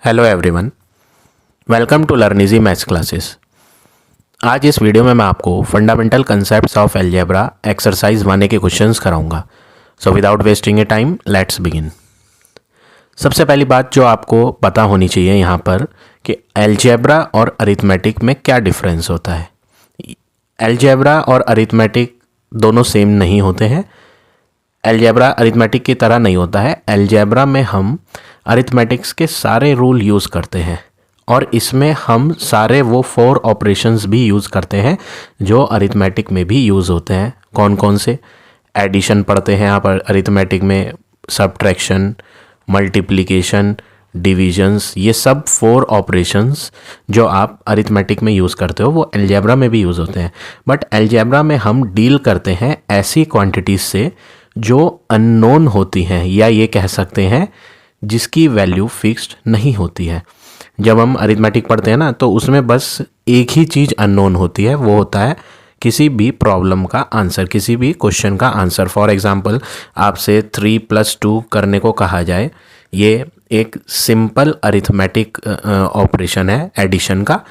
Hello everyone, welcome to learn easy maths classes. आज इस video में मैं आपको fundamental concepts of algebra exercise 1 के क्वेश्चंस कराऊंगा। So without wasting a time let's begin. सबसे पहली बात जो आपको पता होनी चाहिए यहाँ पर कि अलजेब्रा और अरिथमेटिक में क्या डिफरेंस होता है। अलजेब्रा और अरिथमेटिक दोनों सेम नहीं होते हैं। अलजेब्रा अरिथमेटिक की तरह नहीं होता है। अलजेब्रा में हम अरिथमेटिक्स के सारे रूल यूज़ करते हैं और इसमें हम सारे वो 4 ऑपरेशंस भी यूज़ करते हैं जो अरिथमेटिक में भी यूज़ होते हैं। कौन कौन से? एडिशन पढ़ते हैं आप अरिथमेटिक में, सबट्रैक्शन, मल्टीप्लिकेशन, डिविजन्स, ये सब 4 ऑपरेशंस जो आप अरिथमेटिक में यूज़ करते हो वो अलजेब्रा में भी यूज़ होते हैं। बट अलजेब्रा में हम डील करते हैं ऐसी क्वांटिटीज़ से जो अननोन होती हैं, या ये कह सकते हैं जिसकी वैल्यू फिक्स्ड नहीं होती है। जब हम अरिथमेटिक पढ़ते हैं ना, तो उसमें बस एक ही चीज़ अननोन होती है, वो होता है किसी भी प्रॉब्लम का आंसर, किसी भी क्वेश्चन का आंसर। फॉर एग्जांपल आपसे 3 + 2 करने को कहा जाए, ये एक सिंपल अरिथमेटिक ऑपरेशन है एडिशन का।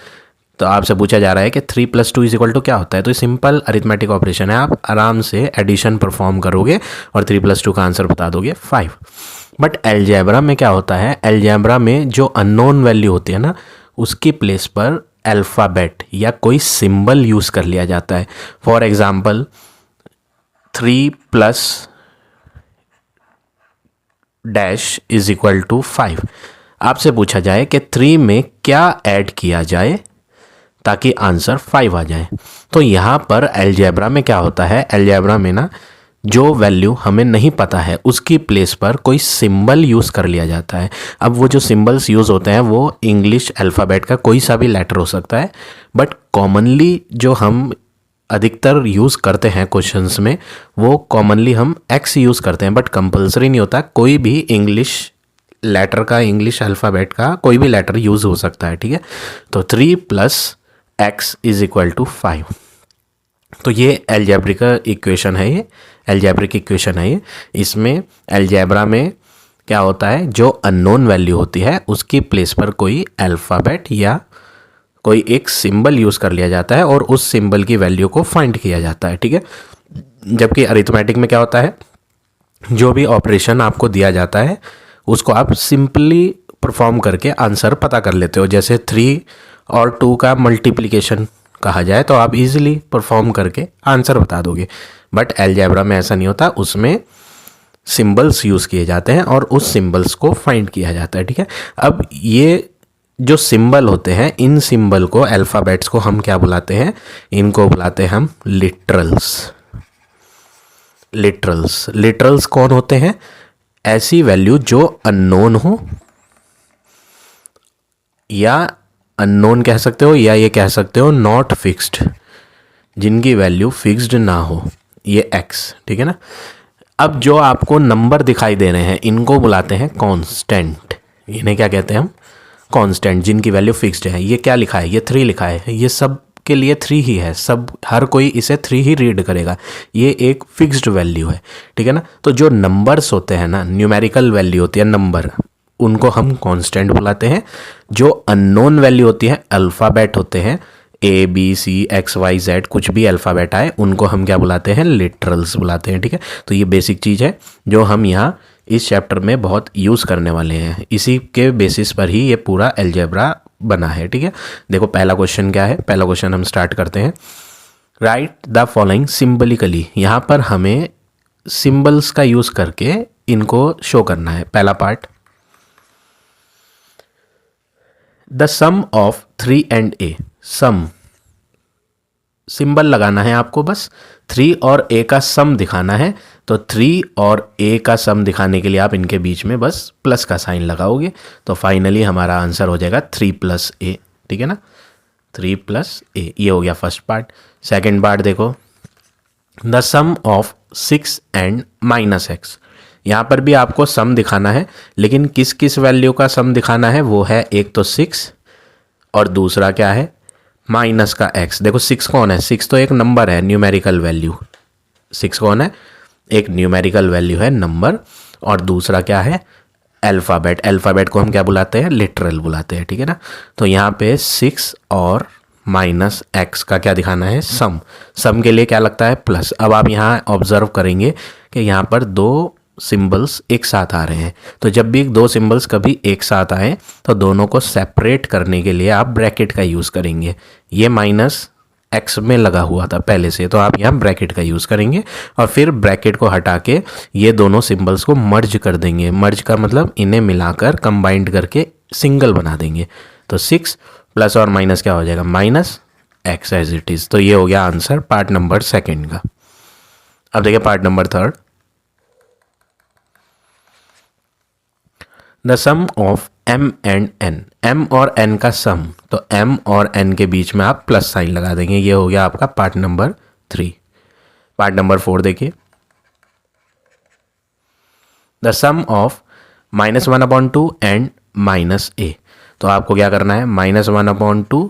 तो आपसे पूछा जा रहा है कि 3 + 2 = क्या होता है, तो सिंपल अरिथमेटिक ऑपरेशन है। आप आराम से एडिशन परफॉर्म करोगे और 3 + 2 का आंसर बता दोगे 5। बट अलजेब्रा में क्या होता है, अलजेब्रा में जो अननोन वैल्यू होती है ना, उसकी प्लेस पर अल्फ़ाबेट या कोई सिंबल यूज़ कर लिया जाता है। For example 3 + -= 5। आपसे पूछा जाए कि 3 में क्या ऐड किया जाए ताकि आंसर 5 आ जाए। तो यहाँ पर अलजेब्रा में क्या होता है, अलजेब्रा में ना जो वैल्यू हमें नहीं पता है उसकी प्लेस पर कोई सिंबल यूज़ कर लिया जाता है। अब वो जो सिंबल्स यूज़ होते हैं वो इंग्लिश अल्फ़ाबेट का कोई सा भी लेटर हो सकता है, बट कॉमनली जो हम अधिकतर यूज़ करते हैं क्वेश्चंस में, वो कॉमनली हम एक्स यूज़ करते हैं। बट कंपलसरी नहीं होता, कोई भी इंग्लिश लेटर का, इंग्लिश अल्फ़ाबेट का कोई भी लेटर यूज़ हो सकता है। ठीक है, तो 3 + x = 5। तो ये अलजेब्रिक इक्वेशन है, ये अलजेब्रिक इक्वेशन है। ये इसमें अलजेब्रा में क्या होता है, जो अननोन वैल्यू होती है उसकी प्लेस पर कोई अल्फ़ाबेट या कोई एक सिंबल यूज़ कर लिया जाता है और उस सिंबल की वैल्यू को फाइंड किया जाता है। ठीक है, जबकि अरिथमेटिक में क्या होता है, जो भी ऑपरेशन आपको दिया जाता है उसको आप सिंपली परफॉर्म करके आंसर पता कर लेते हो। जैसे 3 और 2 का मल्टीप्लिकेशन कहा जाए तो आप इजीली परफॉर्म करके आंसर बता दोगे। बट अलजेब्रा में ऐसा नहीं होता, उसमें सिंबल्स यूज़ किए जाते हैं और उस सिंबल्स को फाइंड किया जाता है। ठीक है, अब ये जो सिंबल होते हैं, इन सिंबल को, अल्फ़ाबेट्स को हम क्या बुलाते हैं, इनको बुलाते हैं हम लिटरल्स। लिटरल्स कौन होते हैं? ऐसी वैल्यू जो अननोन हो, या अननोन कह सकते हो, या ये कह सकते हो नॉट फिक्स्ड, जिनकी वैल्यू फिक्स्ड ना हो, ये x। ठीक है ना। अब जो आपको नंबर दिखाई दे रहे हैं इनको बुलाते हैं कांस्टेंट। इन्हें क्या कहते हैं हम? कांस्टेंट, जिनकी वैल्यू फिक्स्ड है। ये क्या लिखा है, ये 3 लिखा है, ये सब के लिए 3 ही है, सब हर कोई इसे 3 ही रीड करेगा, ये एक फिक्स्ड वैल्यू है। ठीक है ना। तो जो नंबर्स होते हैं ना, न्यूमेरिकल वैल्यू होती है नंबर, उनको हम कांस्टेंट बुलाते हैं। जो अननोन वैल्यू होती है, अल्फ़ाबेट होते हैं, ABCXYZ, कुछ भी अल्फ़ाबेट आए, उनको हम क्या बुलाते हैं? लिटरल्स बुलाते हैं। ठीक है, तो ये बेसिक चीज़ है जो हम यहाँ इस चैप्टर में बहुत यूज़ करने वाले हैं। इसी के बेसिस पर ही ये पूरा अलजेब्रा बना है। ठीक है, देखो पहला क्वेश्चन क्या है। पहला क्वेश्चन हम स्टार्ट करते हैं। Write the following symbolically. यहाँ पर हमें सिम्बल्स का यूज़ करके इनको शो करना है। पहला part, the sum of 3 and a। Sum symbol लगाना है आपको, बस 3 और a का सम दिखाना है। तो 3 और a का सम दिखाने के लिए आप इनके बीच में बस प्लस का साइन लगाओगे, तो फाइनली हमारा आंसर हो जाएगा 3 + a। ठीक है ना, 3 + a। ये हो गया फर्स्ट पार्ट। सेकेंड पार्ट देखो, the sum of 6 and -x। यहाँ पर भी आपको सम दिखाना है, लेकिन किस किस वैल्यू का सम दिखाना है, वो है एक तो 6 और दूसरा क्या है, माइनस का x। देखो 6 कौन है? 6 तो एक नंबर है, न्यूमेरिकल वैल्यू। 6 कौन है? एक न्यूमेरिकल वैल्यू है, नंबर। और दूसरा क्या है? अल्फ़ाबेट, अल्फ़ाबेट को हम क्या बुलाते हैं, लिटरल बुलाते हैं, ठीक है ना। तो यहाँ पे 6 और माइनस एक्स का क्या दिखाना है, सम। सम के लिए क्या लगता है, प्लस। अब आप यहाँ ऑब्जर्व करेंगे कि यहाँ पर दो सिंबल्स एक साथ आ रहे हैं। तो जब भी दो सिंबल्स कभी एक साथ आए तो दोनों को सेपरेट करने के लिए आप ब्रैकेट का यूज़ करेंगे। ये माइनस एक्स में लगा हुआ था पहले से, तो आप यहाँ ब्रैकेट का यूज़ करेंगे और फिर ब्रैकेट को हटा के ये दोनों सिंबल्स को मर्ज कर देंगे। मर्ज का मतलब इन्हें मिलाकर कंबाइंड करके सिंगल बना देंगे। तो 6 प्लस और माइनस क्या हो जाएगा, minus x as it is. तो ये हो गया आंसर पार्ट नंबर सेकेंड का। अब देखिए part number third, the sum of m and n, m और n का सम। तो m और n के बीच में आप प्लस साइन लगा देंगे। ये हो गया आपका पार्ट नंबर 3। पार्ट नंबर 4 देखिए, the sum of -1/2 and -a। तो आपको क्या करना है, -1/2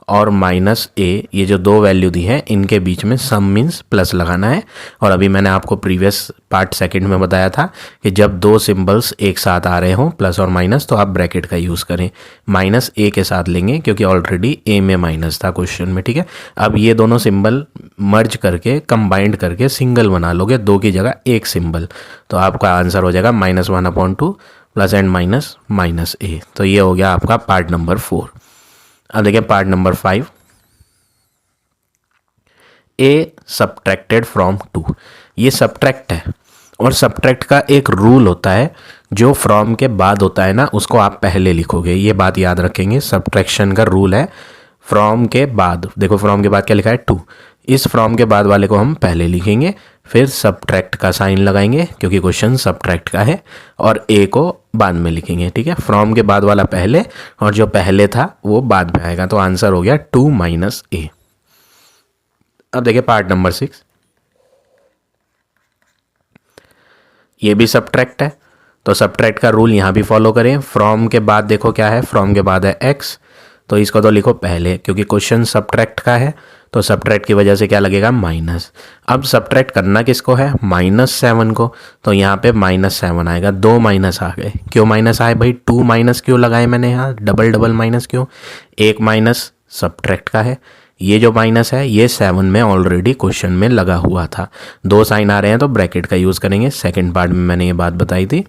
और -a, ये जो दो वैल्यू दी है इनके बीच में सम मीन्स प्लस लगाना है। और अभी मैंने आपको प्रीवियस पार्ट सेकंड में बताया था कि जब दो सिंबल्स एक साथ आ रहे हों प्लस और माइनस, तो आप ब्रैकेट का यूज़ करें। -a के साथ लेंगे क्योंकि ऑलरेडी a में माइनस था क्वेश्चन में, ठीक है। अब ये दोनों सिंबल मर्ज करके कंबाइंड करके सिंगल बना लोगे, दो की जगह एक सिंबल। तो आपका आंसर हो जाएगा -1/2 प्लस एंड माइनस a। तो ये हो गया आपका पार्ट नंबर 4। अब देखिए part number 5, a subtracted from 2। ये सब्ट्रैक्ट है और सब्ट्रैक्ट का एक रूल होता है, जो फ्रॉम के बाद होता है ना उसको आप पहले लिखोगे। ये बात याद रखेंगे, सब्ट्रैक्शन का रूल है फ्रॉम के बाद। देखो फ्रॉम के बाद क्या लिखा है, 2। इस फ्रॉम के बाद वाले को हम पहले लिखेंगे, फिर सब्ट्रैक्ट का साइन लगाएंगे क्योंकि क्वेश्चन सब्ट्रैक्ट का है, और ए को बाद में लिखेंगे, ठीक है। फ्रॉम के बाद वाला पहले और जो पहले था वो बाद में आएगा। तो आंसर हो गया 2 - a। अब देखिए पार्ट नंबर 6, ये भी सब्ट्रैक्ट है। तो सब्ट्रैक्ट का रूल यहाँ भी फॉलो करें। फ्रॉम के बाद देखो क्या है, फ्रॉम के बाद है x, तो इसको तो लिखो पहले क्योंकि क्वेश्चन सब्ट्रैक्ट का है। तो सब्ट्रैक्ट की वजह से क्या लगेगा, माइनस। अब सब्ट्रैक्ट करना किसको है, -7 को। तो यहाँ पे -7 आएगा, दो माइनस आ गए। क्यों माइनस आए भाई, 2 माइनस क्यों लगाए मैंने यहाँ, डबल माइनस क्यों। एक माइनस सब्ट्रैक्ट का है, ये जो माइनस है ये 7 में ऑलरेडी क्वेश्चन में लगा हुआ था। दो साइन आ रहे हैं तो ब्रैकेट का यूज़ करेंगे। सेकेंड पार्ट में मैंने ये बात बताई थी।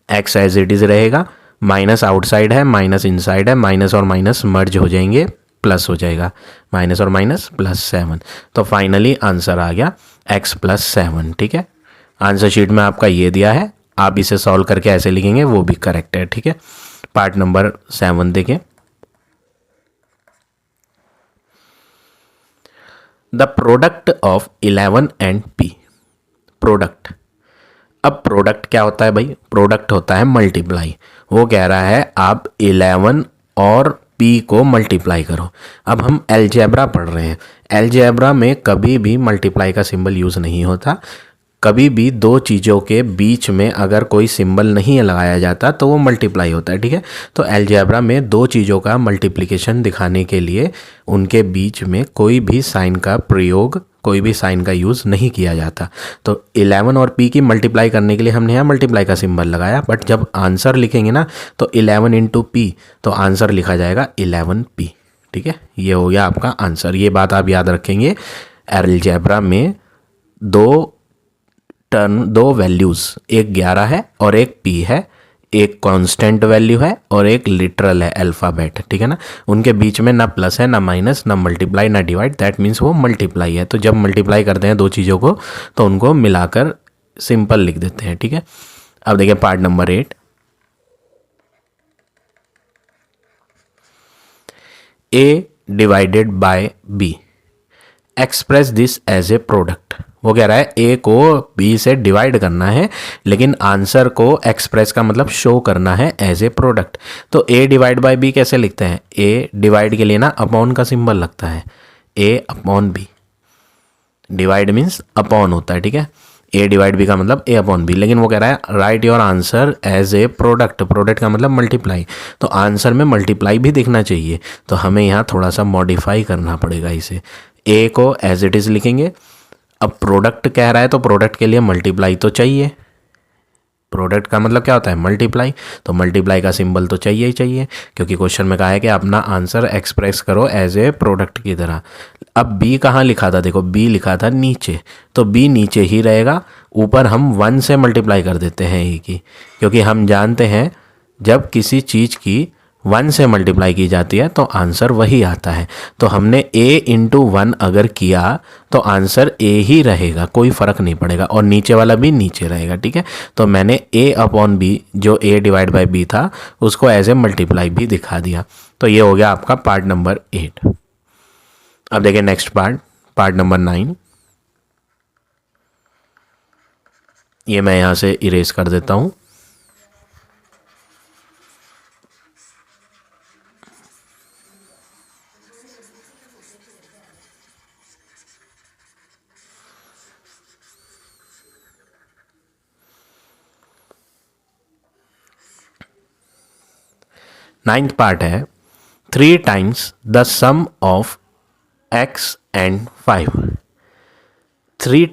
एक्स एज इट इज़ रहेगा, माइनस आउटसाइड है, माइनस इनसाइड है, माइनस और माइनस मर्ज हो जाएंगे, प्लस हो जाएगा, माइनस और माइनस +7। तो फाइनली आंसर आ गया x + 7, ठीक है। आंसर शीट में आपका ये दिया है, आप इसे सॉल्व करके ऐसे लिखेंगे वो भी करेक्ट है, ठीक है। पार्ट नंबर 7 देखें, the product of 11 and p। Product, अब प्रोडक्ट क्या होता है भाई, प्रोडक्ट होता है मल्टीप्लाई। वो कह रहा है आप 11 और p को मल्टीप्लाई करो। अब हम अलजेब्रा पढ़ रहे हैं, अलजेब्रा में कभी भी मल्टीप्लाई का सिंबल यूज़ नहीं होता। कभी भी दो चीज़ों के बीच में अगर कोई सिंबल नहीं लगाया जाता तो वो मल्टीप्लाई होता है, ठीक है। तो अलजेब्रा में दो चीज़ों का मल्टीप्लिकेशन दिखाने के लिए उनके बीच में कोई भी साइन का प्रयोग, कोई भी साइन का यूज़ नहीं किया जाता। तो 11 और p की मल्टीप्लाई करने के लिए हमने यहाँ मल्टीप्लाई का सिंबल लगाया, बट जब आंसर लिखेंगे ना तो 11 × p, तो आंसर लिखा जाएगा 11p, ठीक है। ये हो गया आपका आंसर। ये बात आप याद रखेंगे, अलजेब्रा में दो वैल्यूज़, एक 11 है और एक p है, एक कांस्टेंट वैल्यू है और एक लिटरल है अल्फ़ाबेट, ठीक है ना। उनके बीच में ना प्लस है, ना माइनस, ना मल्टीप्लाई, ना डिवाइड, दैट मीन्स वो मल्टीप्लाई है। तो जब मल्टीप्लाई करते हैं दो चीज़ों को तो उनको मिलाकर सिंपल लिख देते हैं, ठीक है। अब देखिए part number 8, a divided by b, express this as a product. वो कह रहा है a को b से डिवाइड करना है, लेकिन आंसर को एक्सप्रेस का मतलब शो करना है एज ए प्रोडक्ट। तो a डिवाइड बाय b कैसे लिखते हैं, a डिवाइड के लिए ना अपॉन का सिंबल लगता है, a/b। डिवाइड मीन्स अपॉन होता है, ठीक है। a डिवाइड b का मतलब a/b, लेकिन वो कह रहा है write your answer as a product. Product का मतलब मल्टीप्लाई, तो आंसर में मल्टीप्लाई भी दिखना चाहिए। तो हमें यहाँ थोड़ा सा मॉडिफाई करना पड़ेगा इसे, a को एज इट इज़ लिखेंगे। अब प्रोडक्ट कह रहा है तो प्रोडक्ट के लिए मल्टीप्लाई तो चाहिए, प्रोडक्ट का मतलब क्या होता है, मल्टीप्लाई। तो मल्टीप्लाई का सिंबल तो चाहिए ही चाहिए, क्योंकि क्वेश्चन में कहा है कि अपना आंसर एक्सप्रेस करो एज ए प्रोडक्ट की तरह। अब बी कहाँ लिखा था, देखो बी लिखा था नीचे, तो बी नीचे ही रहेगा। ऊपर हम 1 से मल्टीप्लाई कर देते हैं ए की, क्योंकि हम जानते हैं जब किसी चीज़ की 1 से मल्टीप्लाई की जाती है तो आंसर वही आता है। तो हमने a इंटू 1 अगर किया तो आंसर a ही रहेगा, कोई फ़र्क नहीं पड़ेगा, और नीचे वाला भी नीचे रहेगा, ठीक है। तो मैंने a अपॉन b, जो a डिवाइड बाई b था, उसको एज ए मल्टीप्लाई भी दिखा दिया। तो ये हो गया आपका पार्ट नंबर 8। अब देखिए नेक्स्ट पार्ट नंबर 9। ये मैं यहाँ से इरेज कर देता हूँ। नाइन्थ पार्ट है 3 times the sum of x and 5। 3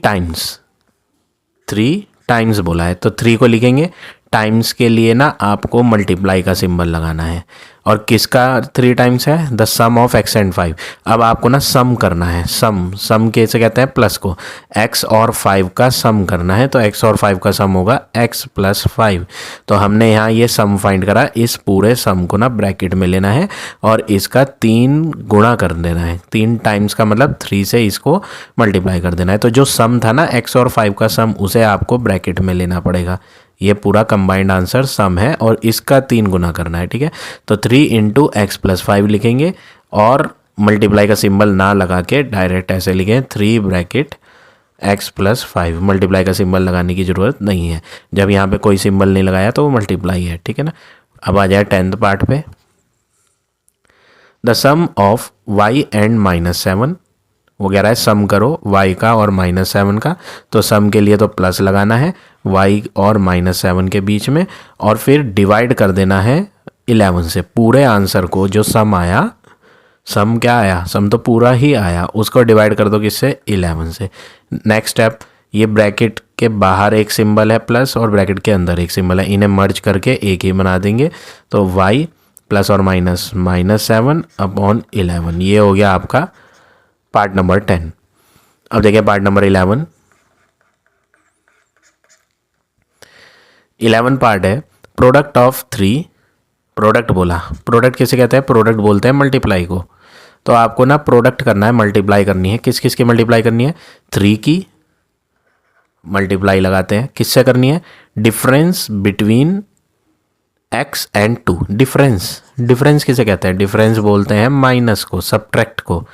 times बोला है, तो 3 को लिखेंगे। टाइम्स के लिए ना आपको मल्टीप्लाई का सिंबल लगाना है, और किसका 3 टाइम्स है, the sum of x and 5। अब आपको ना सम करना है, सम कैसे कहते हैं, प्लस को x और 5 का सम करना है। तो x और 5 का सम होगा x प्लस 5। तो हमने यहाँ ये सम फाइंड करा, इस पूरे सम को ना ब्रैकेट में लेना है और इसका 3 गुणा कर देना है। 3 टाइम्स का मतलब 3 से इसको मल्टीप्लाई कर देना है। तो जो सम था ना x और 5 का सम, उसे आपको ब्रैकेट में लेना पड़ेगा। ये पूरा कंबाइंड आंसर सम है और इसका 3 गुना करना है, ठीक है। तो 3 इंटू एक्स प्लस 5 लिखेंगे, और मल्टीप्लाई का सिंबल ना लगा के डायरेक्ट ऐसे लिखें 3 ब्रैकेट x प्लस 5। मल्टीप्लाई का सिंबल लगाने की ज़रूरत नहीं है, जब यहाँ पे कोई सिंबल नहीं लगाया तो वो मल्टीप्लाई है, ठीक है ना। अब आ जाए 10th पार्ट पे। The sum of y and -7, वो कह रहा है सम करो y का और -7 का। तो सम के लिए तो प्लस लगाना है y और -7 के बीच में, और फिर डिवाइड कर देना है 11 से। पूरे आंसर को जो सम आया, सम क्या आया, सम तो पूरा ही आया, उसको डिवाइड कर दो किससे, 11 से। नेक्स्ट स्टेप, ये ब्रैकेट के बाहर एक सिंबल है प्लस और ब्रैकेट के अंदर एक सिंबल है, इन्हें मर्ज करके एक ही बना देंगे। तो y प्लस और माइनस -7 अपॉन 11, ये हो गया आपका पार्ट नंबर 10। अब देखिए पार्ट नंबर 11 पार्ट है प्रोडक्ट ऑफ 3। प्रोडक्ट बोला, प्रोडक्ट किसे कहते हैं, प्रोडक्ट बोलते हैं मल्टीप्लाई को। तो आपको ना प्रोडक्ट करना है, मल्टीप्लाई करनी है। किस किस की मल्टीप्लाई करनी है, 3 की मल्टीप्लाई लगाते हैं। किससे करनी है, difference between x and 2। Difference किसे कहते हैं, डिफरेंस बोलते हैं माइनस को, सब्ट्रैक्ट को।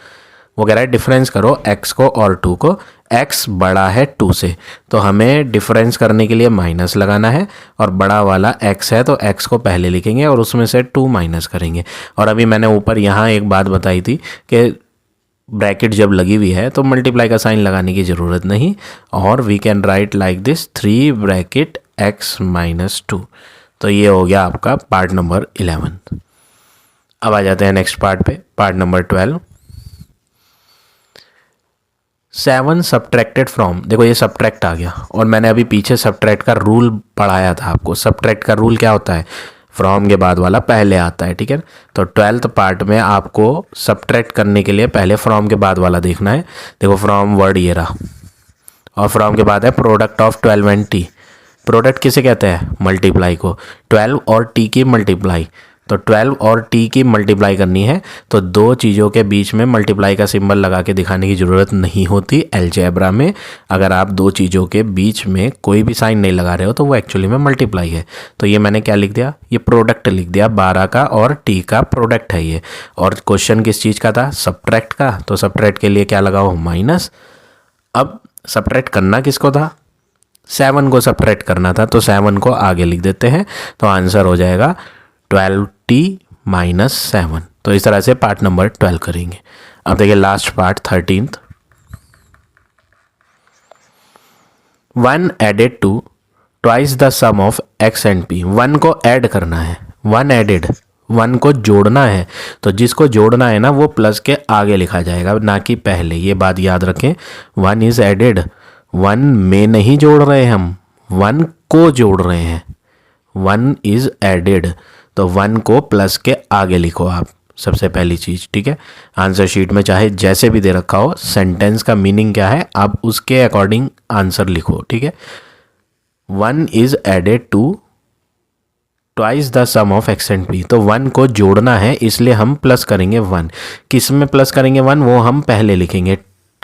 वो कह रहा है डिफरेंस करो x को और 2 को, x बड़ा है 2 से, तो हमें डिफरेंस करने के लिए माइनस लगाना है, और बड़ा वाला x है तो x को पहले लिखेंगे और उसमें से 2 माइनस करेंगे। और अभी मैंने ऊपर यहाँ एक बात बताई थी कि ब्रैकेट जब लगी हुई है तो मल्टीप्लाई का साइन लगाने की ज़रूरत नहीं, और we can write like this 3 bracket x minus 2। तो ये हो गया आपका पार्ट नंबर 11। अब आ जाते हैं नेक्स्ट पार्ट पे, पार्ट नंबर 12। 7 सब्ट्रैक्टेड फ्रॉम, देखो ये सब्ट्रैक्ट आ गया, और मैंने अभी पीछे सब्ट्रैक्ट का रूल पढ़ाया था आपको। सब्ट्रैक्ट का रूल क्या होता है, फ्रॉम के बाद वाला पहले आता है, ठीक है। तो 12th पार्ट में आपको सब्ट्रैक्ट करने के लिए पहले फ्रॉम के बाद वाला देखना है। देखो फ्रॉम वर्ड ये रहा, और फ्रॉम के बाद है product of 12 and t। Product किसे कहते हैं, मल्टीप्लाई को। 12 और t की मल्टीप्लाई, तो 12 और t की मल्टीप्लाई करनी है, तो दो चीज़ों के बीच में मल्टीप्लाई का सिंबल लगा के दिखाने की ज़रूरत नहीं होती अलजेब्रा में। अगर आप दो चीज़ों के बीच में कोई भी साइन नहीं लगा रहे हो तो वो एक्चुअली में मल्टीप्लाई है। तो ये मैंने क्या लिख दिया, ये प्रोडक्ट लिख दिया, 12 का और t का प्रोडक्ट है ये। और क्वेश्चन किस चीज़ का था, सब्ट्रैक्ट का, तो सब्ट्रैक्ट के लिए क्या लगाओ, माइनस। अब सब्ट्रैक्ट करना किसको था, 7 को सब्ट्रैक्ट करना था, तो 7 को आगे लिख देते हैं, तो आंसर हो जाएगा 12t माइनस 7। तो इस तरह से पार्ट नंबर 12 करेंगे। अब देखिए last part 13th। 1 added to twice the sum of x and p। 1 को ऐड करना है, 1 एडेड, 1 को जोड़ना है, तो जिसको जोड़ना है ना वो प्लस के आगे लिखा जाएगा, ना कि पहले। ये बात याद रखें, 1 इज एडेड, 1 में नहीं जोड़ रहे हम, 1 को जोड़ रहे हैं, 1 इज एडेड, तो 1 को प्लस के आगे लिखो आप, सबसे पहली चीज़, ठीक है। आंसर शीट में चाहे जैसे भी दे रखा हो, सेंटेंस का मीनिंग क्या है आप उसके अकॉर्डिंग आंसर लिखो, ठीक है। 1 is added to twice the sum of x and p, तो 1 को जोड़ना है इसलिए हम प्लस करेंगे 1। किस में प्लस करेंगे 1 वो हम पहले लिखेंगे।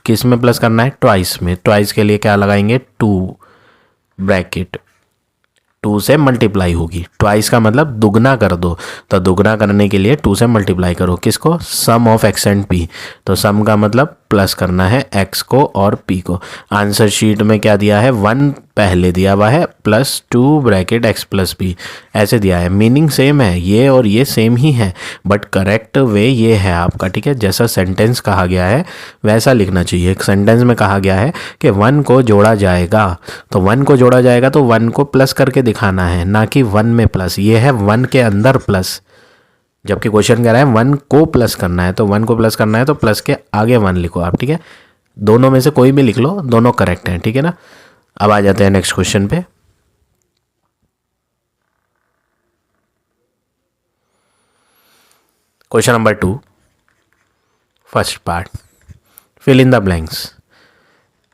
किस में प्लस करना है, ट्वाइस में। ट्वाइस के लिए क्या लगाएंगे, 2 ब्रैकेट, 2 से मल्टीप्लाई होगी। ट्वाइस का मतलब दुगना कर दो, तो दुगना करने के लिए 2 से मल्टीप्लाई करो किसको, सम ऑफ एक्स एंड पी, तो सम का मतलब प्लस करना है एक्स को और पी को। आंसर शीट में क्या दिया है, 1 पहले दिया हुआ है plus 2 bracket x plus P, ऐसे दिया है। मीनिंग सेम है, ये और ये सेम ही है, बट करेक्ट वे ये है आपका, ठीक है। जैसा सेंटेंस कहा गया है वैसा लिखना चाहिए। एक सेंटेंस में कहा गया है कि 1 को जोड़ा जाएगा, तो 1 को जोड़ा जाएगा तो 1 को प्लस करके दिखाना है, ना कि 1 में प्लस। ये है 1 के अंदर प्लस, जबकि क्वेश्चन कह रहा है 1 को प्लस करना है, तो 1 को प्लस करना है तो प्लस के आगे 1 लिखो आप, ठीक है। दोनों में से कोई भी लिख लो, दोनों करेक्ट हैं, ठीक है ना। अब आ जाते हैं नेक्स्ट क्वेश्चन पे। Question number 2, first part, fill in the blanks.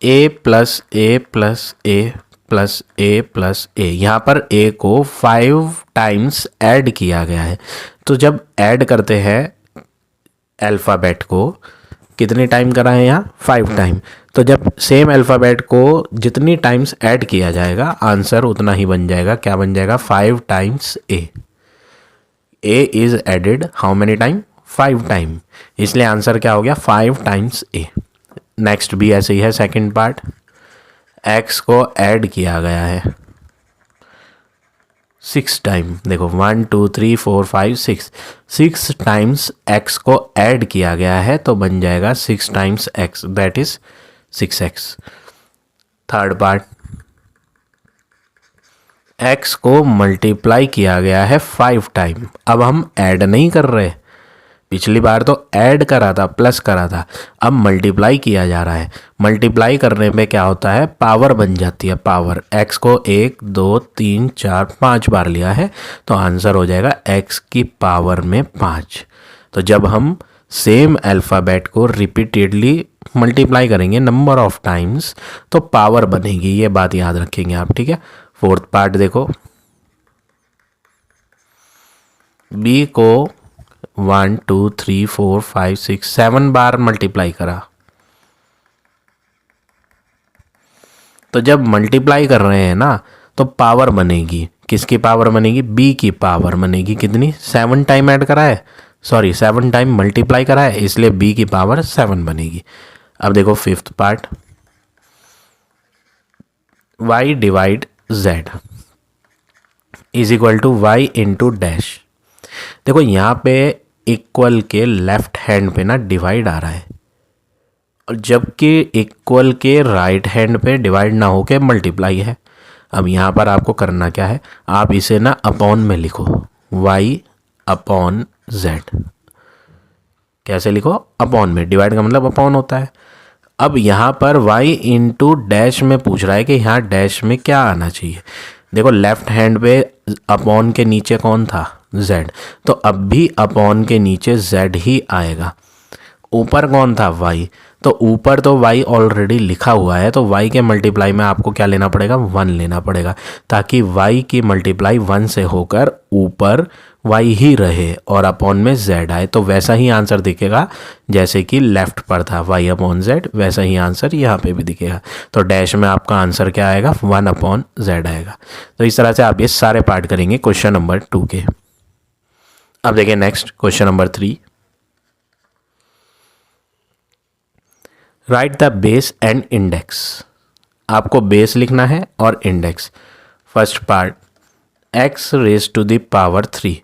A plus A plus A plus A plus A, यहाँ पर ए को 5 टाइम्स ऐड किया गया है। तो जब ऐड करते हैं अल्फ़ाबेट को, कितने टाइम करा है यहाँ, 5 टाइम। तो जब सेम अल्फ़ाबेट को जितनी टाइम्स ऐड किया जाएगा आंसर उतना ही बन जाएगा। क्या बन जाएगा, 5 times a. A is added how many time, 5 time, इसलिए आंसर क्या हो गया, 5 टाइम्स ए। नेक्स्ट भी ऐसे ही है, सेकंड पार्ट, एक्स को ऐड किया गया है 6 टाइम। देखो 1 2 3 4 5 6 टाइम्स एक्स को ऐड किया गया है, तो बन जाएगा 6 times x, that is 6x। Third part, x को मल्टीप्लाई किया गया है 5 टाइम। अब हम ऐड नहीं कर रहे, पिछली बार तो ऐड करा था, प्लस करा था, अब मल्टीप्लाई किया जा रहा है। मल्टीप्लाई करने पे क्या होता है, पावर बन जाती है, पावर। एक्स को 1 2 3 4 5 बार लिया है, तो आंसर हो जाएगा एक्स की पावर में 5। तो जब हम सेम अल्फ़ाबेट को रिपीटेडली मल्टीप्लाई करेंगे नंबर ऑफ टाइम्स, तो पावर बनेगी, ये बात याद रखेंगे आप, ठीक है। फोर्थ पार्ट देखो, बी को 1 2 3 4 5 6 7 बार मल्टीप्लाई करा, तो जब मल्टीप्लाई कर रहे हैं ना तो पावर बनेगी। किसकी पावर बनेगी, बी की पावर बनेगी। कितनी, 7 टाइम ऐड करा है, सॉरी 7 टाइम मल्टीप्लाई करा है, इसलिए बी की पावर 7 बनेगी। अब देखो fifth part, y divide z is equal to y into dash. देखो यहाँ पे इक्वल के लेफ्ट हैंड पे ना डिवाइड आ रहा है, और जबकि इक्वल के राइट हैंड पे डिवाइड ना होके मल्टीप्लाई है। अब यहाँ पर आपको करना क्या है, आप इसे ना अपॉन में लिखो, y अपॉन z। कैसे लिखो, अपॉन में, डिवाइड का मतलब अपॉन होता है। अब यहाँ पर y इंटू डैश में पूछ रहा है कि यहाँ डैश में क्या आना चाहिए। देखो लेफ्ट हैंड पे अपॉन के नीचे कौन था, z, तो अब भी अपॉन के नीचे z ही आएगा। ऊपर कौन था, y, तो ऊपर तो y ऑलरेडी लिखा हुआ है, तो y के मल्टीप्लाई में आपको क्या लेना पड़ेगा, 1 लेना पड़ेगा, ताकि y की मल्टीप्लाई 1 से होकर ऊपर y ही रहे और अपॉन में z आए। तो वैसा ही आंसर दिखेगा जैसे कि लेफ्ट पर था y अपॉन z, वैसा ही आंसर यहाँ पे भी दिखेगा। तो डैश में आपका आंसर क्या आएगा, 1 अपॉन z आएगा। तो इस तरह से आप ये सारे पार्ट करेंगे क्वेश्चन नंबर 2 के। अब देखिए next question number 3, write the base and index. आपको बेस लिखना है और index. First part, x raise to the power 3।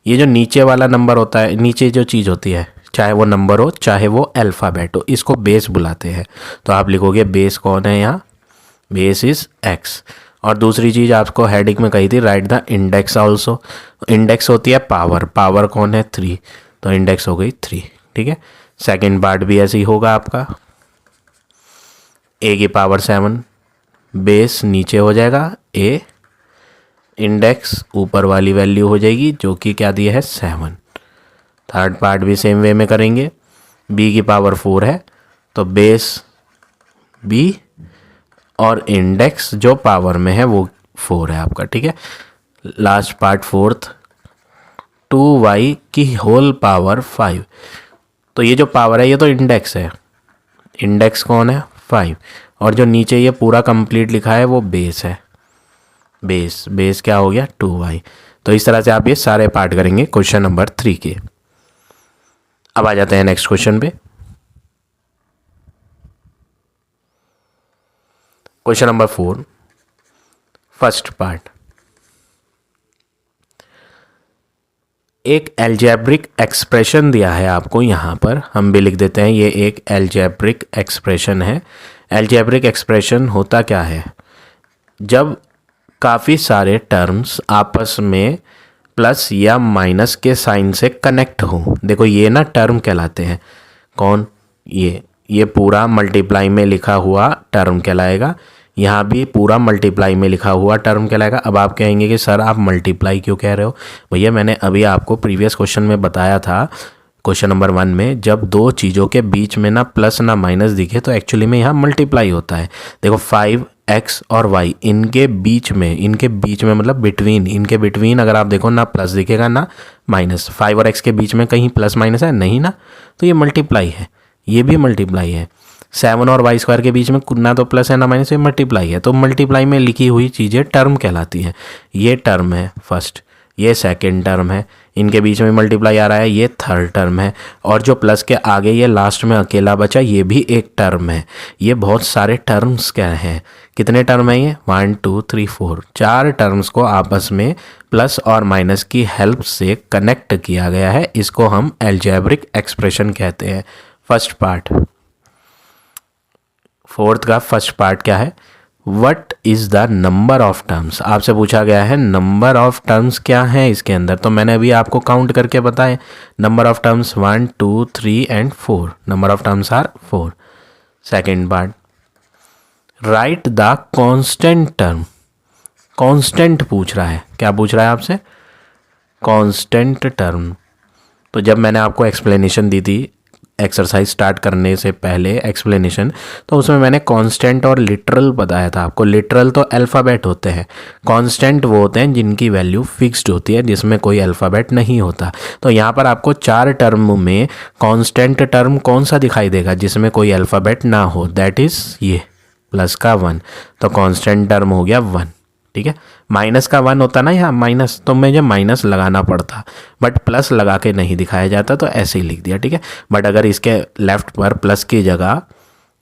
ये जो नीचे वाला नंबर होता है, नीचे जो चीज़ होती है, चाहे वो नंबर हो चाहे वो अल्फ़ाबेट हो, इसको बेस बुलाते हैं। तो आप लिखोगे बेस कौन है यहाँ, बेस इज x। और दूसरी चीज़ आपको हेडिंग में कही थी, right the index also. Index होती है पावर, पावर कौन है, 3, तो इंडेक्स हो गई 3, ठीक है। सेकेंड पार्ट भी ऐसे ही होगा आपका, a की पावर 7, बेस नीचे हो जाएगा a, इंडेक्स ऊपर वाली वैल्यू हो जाएगी जो कि क्या दिया है 7। थर्ड पार्ट भी सेम वे में करेंगे। b की पावर 4 है तो बेस b और इंडेक्स जो पावर में है वो 4 है आपका, ठीक है। लास्ट पार्ट फोर्थ 2y की होल पावर 5। तो ये जो पावर है ये तो इंडेक्स है, इंडेक्स कौन है 5, और जो नीचे ये पूरा कंप्लीट लिखा है वो बेस है। बेस क्या हो गया 2y। तो इस तरह से आप ये सारे पार्ट करेंगे क्वेश्चन नंबर 3 के। अब आ जाते हैं नेक्स्ट क्वेश्चन पे। Question number 4 first part. एक एल्जेब्रिक एक्सप्रेशन दिया है आपको, यहाँ पर हम भी लिख देते हैं ये एक एल्जेब्रिक एक्सप्रेशन है। एल्जेब्रिक एक्सप्रेशन होता क्या है, जब काफ़ी सारे टर्म्स आपस में प्लस या माइनस के साइन से कनेक्ट हो। देखो ये ना टर्म कहलाते हैं, कौन, ये पूरा मल्टीप्लाई में लिखा हुआ टर्म कहलाएगा, यहाँ भी पूरा मल्टीप्लाई में लिखा हुआ टर्म कहलाएगा। अब आप कहेंगे कि सर आप मल्टीप्लाई क्यों कह रहे हो, भैया मैंने अभी आपको प्रीवियस क्वेश्चन में बताया था, क्वेश्चन नंबर 1 में, जब दो चीज़ों के बीच में ना प्लस ना माइनस दिखे तो एक्चुअली में यहाँ मल्टीप्लाई होता है। देखो 5x और y इनके बीच में मतलब बिटवीन, इनके बिटवीन अगर आप देखो ना प्लस दिखेगा ना माइनस। 5 और x के बीच में कहीं प्लस माइनस है नहीं ना, तो ये मल्टीप्लाई है, ये भी मल्टीप्लाई है। 7 और y स्क्वायर के बीच में ना तो प्लस है ना माइनस, ये मल्टीप्लाई है। तो मल्टीप्लाई में लिखी हुई चीज़ें टर्म कहलाती हैं। ये टर्म है फर्स्ट, ये सेकंड टर्म है, इनके बीच में मल्टीप्लाई आ रहा है, ये थर्ड टर्म है, और जो प्लस के आगे ये लास्ट में अकेला बचा ये भी एक टर्म है। ये बहुत सारे टर्म्स क्या हैं, कितने टर्म है ये 1 2 3 4, 4 टर्म्स को आपस में प्लस और माइनस की हेल्प से कनेक्ट किया गया है। इसको हम एल्जेब्रिक एक्सप्रेशन कहते हैं। फर्स्ट पार्ट, फोर्थ का फर्स्ट पार्ट क्या है, what is the number of terms. आपसे पूछा गया है नंबर ऑफ टर्म्स क्या है इसके अंदर, तो मैंने अभी आपको काउंट करके बताए number of terms 1 2 3 and 4, number of terms are 4। Second part, write the constant term. Constant पूछ रहा है, क्या पूछ रहा है आपसे, कांस्टेंट टर्म। तो जब मैंने आपको एक्सप्लेनेशन दी थी एक्सरसाइज स्टार्ट करने से पहले एक्सप्लेनेशन, तो उसमें मैंने कांस्टेंट और लिटरल बताया था आपको। लिटरल तो अल्फ़ाबेट होते हैं, कांस्टेंट वो होते हैं जिनकी वैल्यू फिक्स्ड होती है, जिसमें कोई अल्फ़ाबेट नहीं होता। तो यहाँ पर आपको 4 टर्म में कांस्टेंट टर्म कौन सा दिखाई देगा जिसमें कोई अल्फ़ाबेट ना हो, दैट इज़ ये प्लस का 1। तो कांस्टेंट टर्म हो गया 1, ठीक है। माइनस का 1 होता ना यहाँ माइनस, तो मुझे माइनस लगाना पड़ता, बट प्लस लगा के नहीं दिखाया जाता तो ऐसे ही लिख दिया, ठीक है। बट अगर इसके लेफ्ट पर प्लस की जगह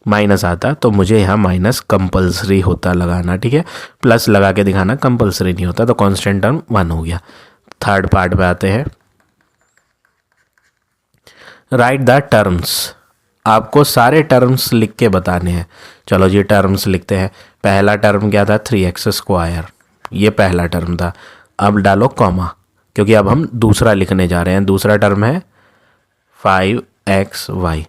माइनस आता तो मुझे यहाँ माइनस कंपलसरी होता लगाना, ठीक है। प्लस लगा के दिखाना कंपलसरी नहीं होता। तो कांस्टेंट टर्म 1 हो गया। थर्ड पार्ट पे आते हैं, राइट द टर्म्स। आपको सारे टर्म्स लिख के बताने हैं। चलो जी टर्म्स लिखते हैं। पहला टर्म क्या था 3x स्क्वायर, ये पहला टर्म था। अब डालो कॉमा, क्योंकि अब हम दूसरा लिखने जा रहे हैं। दूसरा टर्म है 5xy,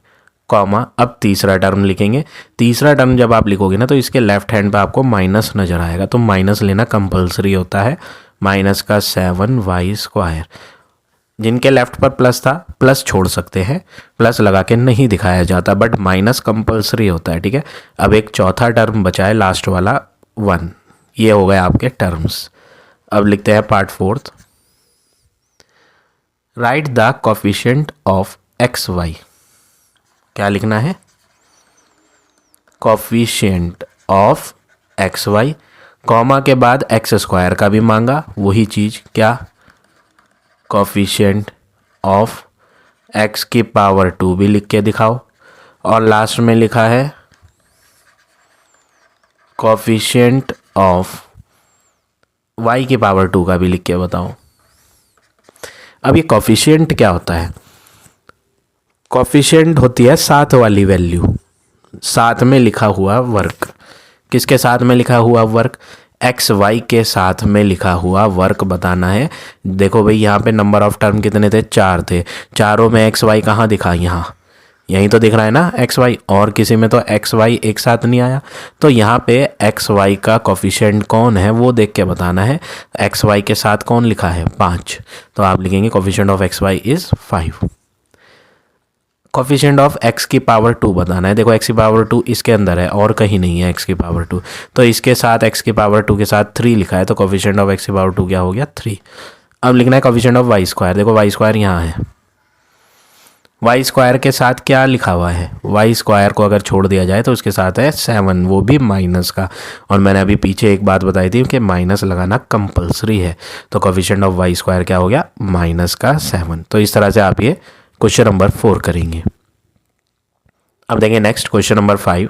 कॉमा। अब तीसरा टर्म लिखेंगे। तीसरा टर्म जब आप लिखोगे ना तो इसके लेफ्ट हैंड पे आपको माइनस नज़र आएगा, तो माइनस लेना कंपलसरी होता है। माइनस का 7y स्क्वायर। जिनके लेफ्ट पर प्लस था प्लस छोड़ सकते हैं, प्लस लगा के नहीं दिखाया जाता, बट माइनस कंपलसरी होता है, ठीक है। अब एक चौथा टर्म बचा है लास्ट वाला 1। ये हो गए आपके टर्म्स। अब लिखते हैं part fourth, write the coefficient of x y. क्या लिखना है, coefficient of x y, comma के बाद एक्स स्क्वायर का भी मांगा, वही चीज़ क्या, कोफिशिएंट ऑफ एक्स की पावर 2 भी लिख के दिखाओ, और लास्ट में लिखा है कोफिशिएंट ऑफ वाई की पावर 2 का भी लिख के बताओ। अब ये कोफिशिएंट क्या होता है, कोफिशिएंट होती है साथ वाली वैल्यू, साथ में लिखा हुआ वर्क। किसके साथ में लिखा हुआ वर्क, एक्स वाई के साथ में लिखा हुआ वर्क बताना है। देखो भाई यहाँ पे नंबर ऑफ टर्म कितने थे, 4 थे, चारों में एक्स वाई कहाँ दिखा, यहाँ यहीं तो दिख रहा है ना एक्स वाई, और किसी में तो एक्स वाई एक साथ नहीं आया। तो यहाँ पे एक्स वाई का कोफिशिएंट कौन है वो देख के बताना है। एक्स वाई के साथ कौन लिखा है 5, तो आप लिखेंगे coefficient of x y is 5। Coefficient of x की पावर 2 बताना है। देखो एक्स की पावर 2 इसके अंदर है और कहीं नहीं है एक्स की पावर 2, तो इसके साथ एक्स की पावर 2 के साथ 3 लिखा है, तो कोफिशिएंट ऑफ एक्स की पावर 2 क्या हो गया 3। अब लिखना है कोफिशिएंट ऑफ वाई स्क्वायर। देखो वाई स्क्वायर यहाँ है, वाई स्क्वायर के साथ क्या लिखा हुआ है, वाई स्क्वायर को अगर छोड़ दिया जाए तो उसके साथ है 7, वो भी माइनस का। और मैंने अभी पीछे एक बात बताई थी कि माइनस लगाना कंपलसरी है, तो कोफिशिएंट ऑफ वाई स्क्वायर क्या हो गया माइनस का 7। तो इस तरह से आप ये क्वेश्चन नंबर 4 करेंगे। अब देखें next question number 5।